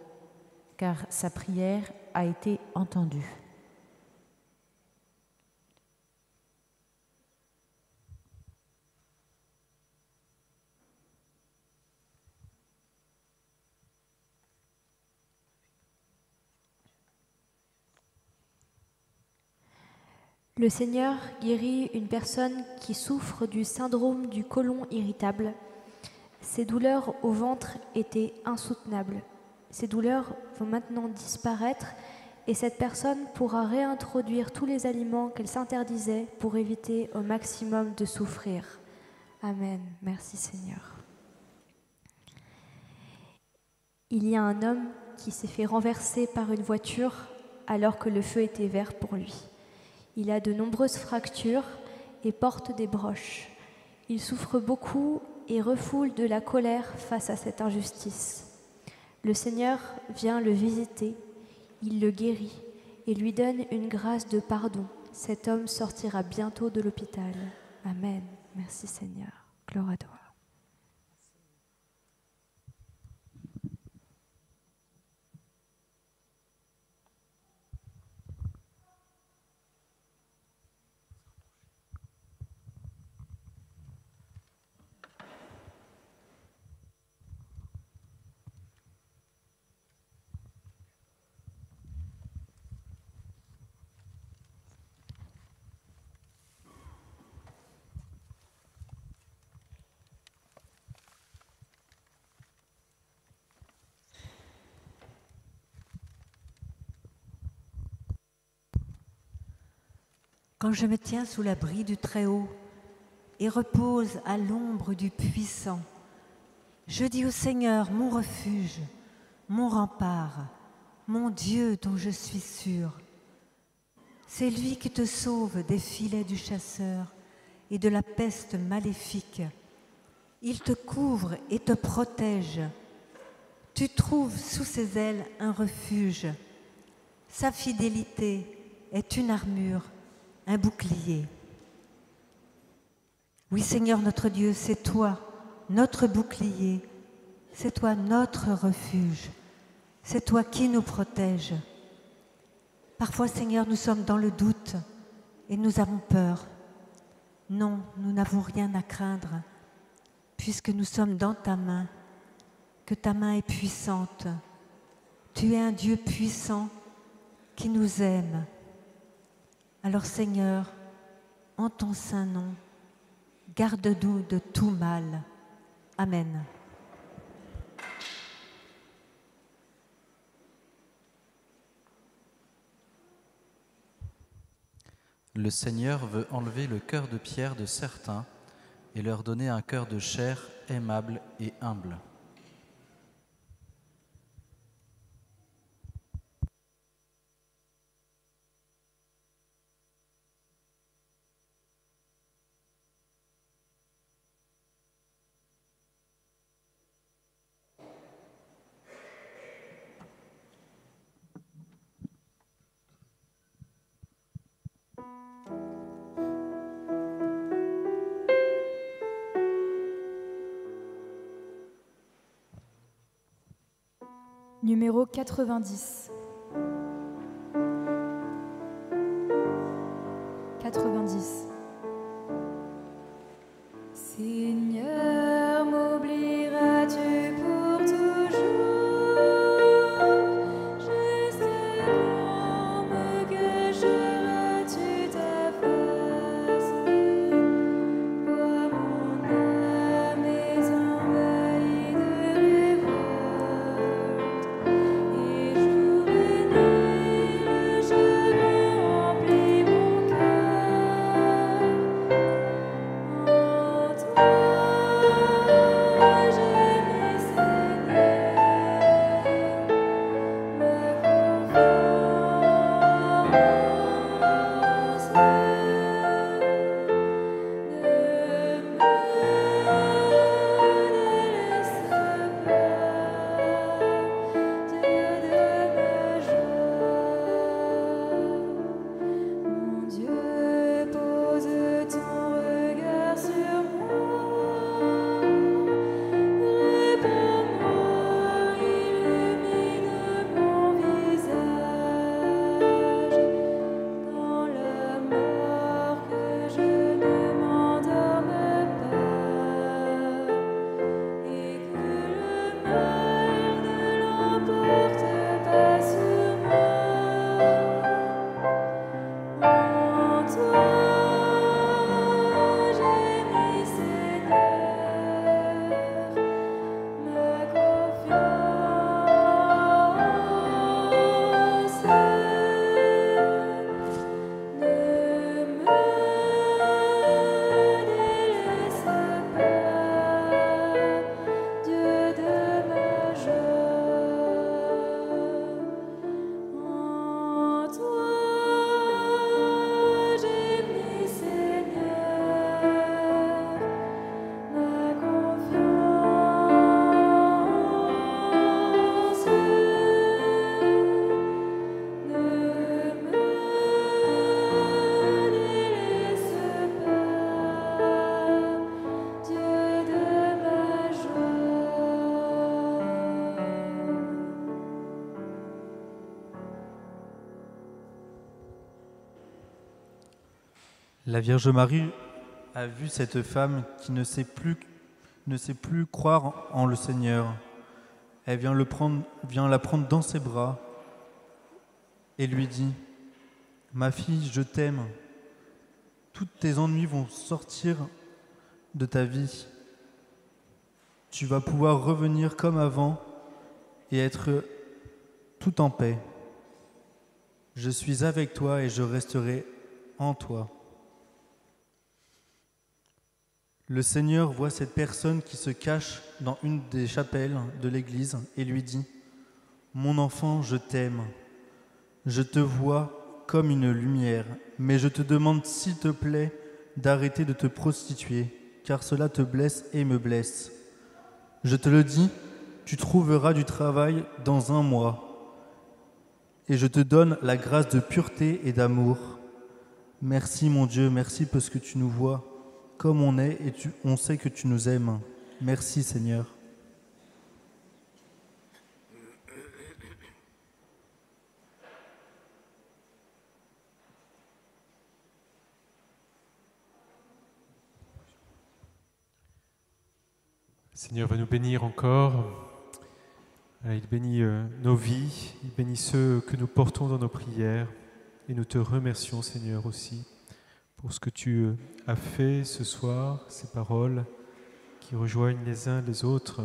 car sa prière a été entendue. Le Seigneur guérit une personne qui souffre du syndrome du côlon irritable. Ses douleurs au ventre étaient insoutenables. Ces douleurs vont maintenant disparaître et cette personne pourra réintroduire tous les aliments qu'elle s'interdisait pour éviter au maximum de souffrir. Amen. Merci Seigneur. Il y a un homme qui s'est fait renverser par une voiture alors que le feu était vert pour lui. Il a de nombreuses fractures et porte des broches. Il souffre beaucoup et refoule de la colère face à cette injustice. Le Seigneur vient le visiter, il le guérit et lui donne une grâce de pardon. Cet homme sortira bientôt de l'hôpital. Amen. Merci Seigneur. Gloire à toi. Quand je me tiens sous l'abri du Très-Haut et repose à l'ombre du Puissant, je dis au Seigneur, mon refuge, mon rempart, mon Dieu dont je suis sûr. C'est lui qui te sauve des filets du chasseur et de la peste maléfique. Il te couvre et te protège. Tu trouves sous ses ailes un refuge. Sa fidélité est une armure, un bouclier. Oui, Seigneur notre Dieu, c'est toi, notre bouclier, c'est toi notre refuge, c'est toi qui nous protèges. Parfois, Seigneur, nous sommes dans le doute et nous avons peur. Non, nous n'avons rien à craindre, puisque nous sommes dans ta main, que ta main est puissante. Tu es un Dieu puissant qui nous aime. Alors Seigneur, en ton saint nom, garde-nous de tout mal. Amen. Le Seigneur veut enlever le cœur de pierre de certains et leur donner un cœur de chair aimable et humble. Numéro 90. 90. Seigneur, m'oublieras-tu pour toujours? Jusqu'à quand me cacheras-tu ta face? Toi, mon âme est envahie de révolte. Et jour et nuit, le chagrin remplit mon cœur. La Vierge Marie a vu cette femme qui ne sait plus croire en le Seigneur. Elle vient la prendre dans ses bras et lui dit « Ma fille, je t'aime. Tous tes ennuis vont sortir de ta vie. Tu vas pouvoir revenir comme avant et être tout en paix. Je suis avec toi et je resterai en toi. » Le Seigneur voit cette personne qui se cache dans une des chapelles de l'église et lui dit « Mon enfant, je t'aime. Je te vois comme une lumière, mais je te demande s'il te plaît d'arrêter de te prostituer, car cela te blesse et me blesse. Je te le dis, tu trouveras du travail dans 1 mois, et je te donne la grâce de pureté et d'amour. Merci mon Dieu, merci parce que tu nous vois comme on est et on sait que tu nous aimes. Merci Seigneur. Seigneur va nous bénir encore. Il bénit nos vies, il bénit ceux que nous portons dans nos prières. Et nous te remercions, Seigneur, aussi pour ce que tu as fait ce soir, ces paroles qui rejoignent les uns les autres.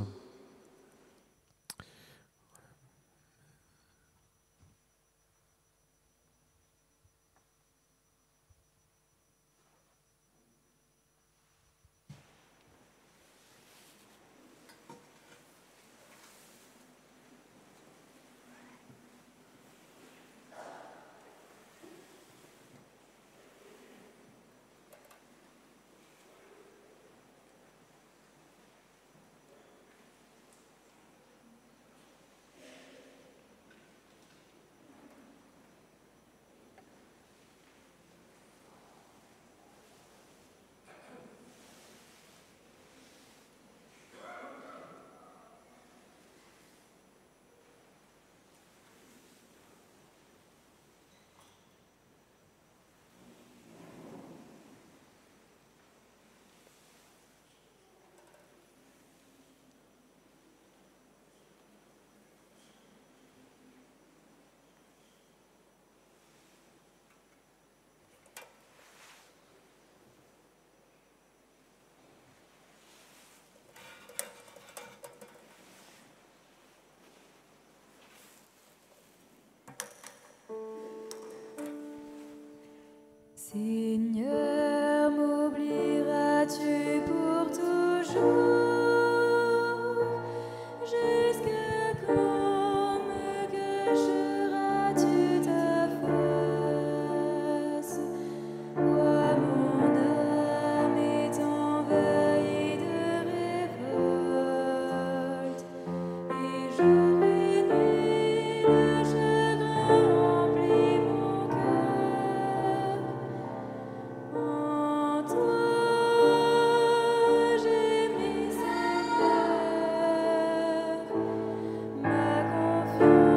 Seigneur, m'oublieras-tu pour toujours, jusqu'à quand me cacheras-tu ta face? Moi, mon âme est envahie de révolte, et jour et nuit le chagrin remplit mon cœur. En toi j'ai mis Seigneur ma confiance.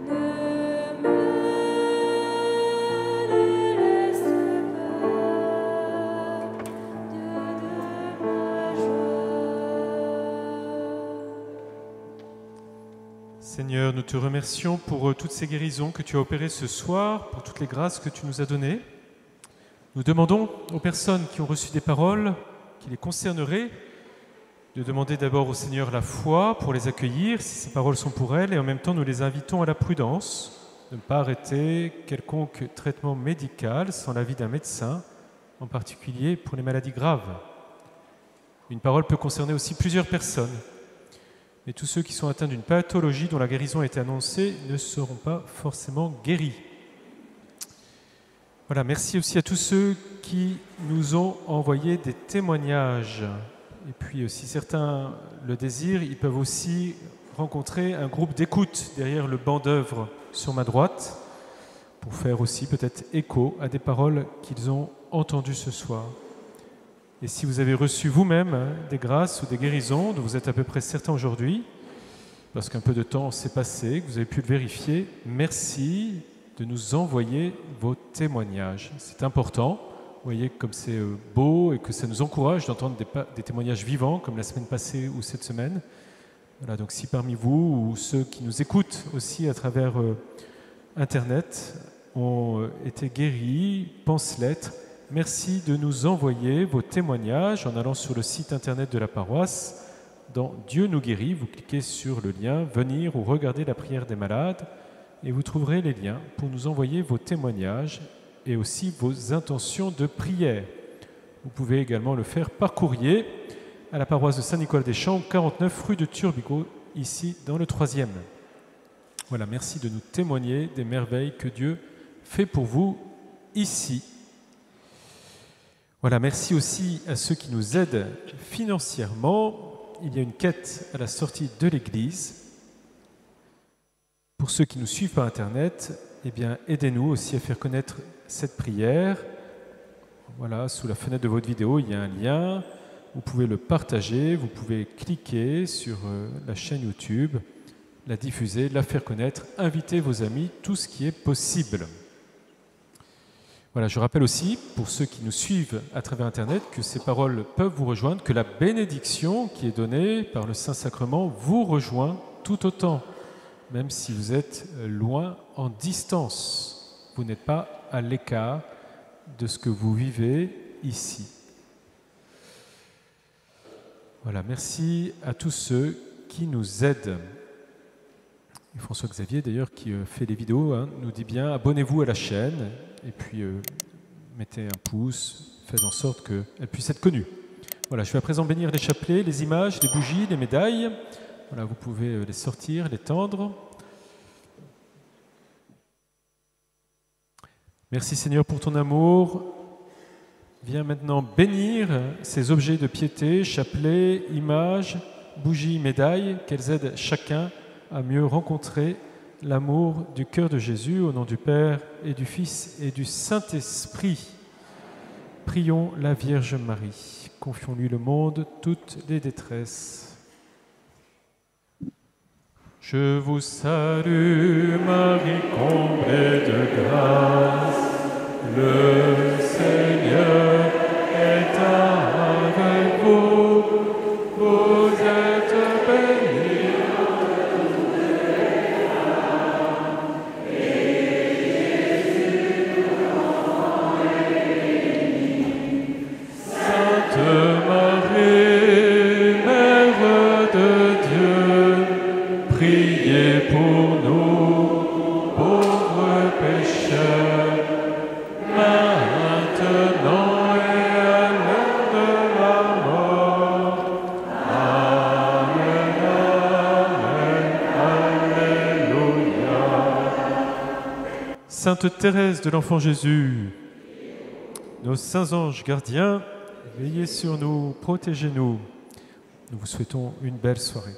Ne me délaisse pas, Dieu de ma joie. Seigneur, nous te remercions pour toutes ces guérisons que tu as opérées ce soir, pour toutes les grâces que tu nous as données. Nous demandons aux personnes qui ont reçu des paroles qui les concerneraient de demander d'abord au Seigneur la foi pour les accueillir, si ces paroles sont pour elles, et en même temps nous les invitons à la prudence, de ne pas arrêter quelconque traitement médical sans l'avis d'un médecin, en particulier pour les maladies graves. Une parole peut concerner aussi plusieurs personnes. Mais tous ceux qui sont atteints d'une pathologie dont la guérison a été annoncée ne seront pas forcément guéris. Voilà, merci aussi à tous ceux qui nous ont envoyé des témoignages. Et puis, si certains le désirent, ils peuvent aussi rencontrer un groupe d'écoute derrière le banc d'œuvre sur ma droite pour faire aussi peut-être écho à des paroles qu'ils ont entendues ce soir. Et si vous avez reçu vous-même des grâces ou des guérisons, dont vous êtes à peu près certains aujourd'hui, parce qu'un peu de temps s'est passé, que vous avez pu le vérifier. Merci de nous envoyer vos témoignages. C'est important. Vous voyez comme c'est beau et que ça nous encourage d'entendre des témoignages vivants, comme la semaine passée ou cette semaine. Voilà, donc si parmi vous ou ceux qui nous écoutent aussi à travers Internet ont été guéris, pense-l'être, merci de nous envoyer vos témoignages en allant sur le site Internet de la paroisse. Dans Dieu nous guérit, vous cliquez sur le lien « Venir » ou « Regarder la prière des malades » et vous trouverez les liens pour nous envoyer vos témoignages et aussi vos intentions de prière. Vous pouvez également le faire par courrier à la paroisse de Saint-Nicolas-des-Champs, 49 rue de Turbigo, ici dans le 3e. Voilà, merci de nous témoigner des merveilles que Dieu fait pour vous ici. Voilà, merci aussi à ceux qui nous aident financièrement. Il y a une quête à la sortie de l'Église. Pour ceux qui nous suivent par Internet, eh bien, aidez-nous aussi à faire connaître cette prière. Voilà, sous la fenêtre de votre vidéo, il y a un lien. Vous pouvez le partager, vous pouvez cliquer sur la chaîne YouTube, la diffuser, la faire connaître, inviter vos amis, tout ce qui est possible. Voilà, je rappelle aussi, pour ceux qui nous suivent à travers Internet, que ces paroles peuvent vous rejoindre, que la bénédiction qui est donnée par le Saint-Sacrement vous rejoint tout autant, même si vous êtes loin, en distance. Vous n'êtes pas à l'écart de ce que vous vivez ici. Voilà, merci à tous ceux qui nous aident. Et François Xavier, d'ailleurs, qui fait les vidéos, nous dit bien « Abonnez-vous à la chaîne » et puis mettez un pouce, faites en sorte qu'elle puisse être connue. Voilà, je vais à présent bénir les chapelets, les images, les bougies, les médailles. Voilà, vous pouvez les sortir, les tendre. Merci Seigneur pour ton amour. Viens maintenant bénir ces objets de piété, chapelets, images, bougies, médailles, qu'elles aident chacun à mieux rencontrer l'amour du cœur de Jésus, au nom du Père et du Fils et du Saint-Esprit. Prions la Vierge Marie. Confions-lui le monde, toutes les détresses. Je vous salue, Marie, comblée de grâce. Le Seigneur est avec vous. Vous êtes bénie. Sainte Thérèse de l'Enfant Jésus, nos saints anges gardiens, veillez sur nous, protégez-nous. Nous vous souhaitons une belle soirée.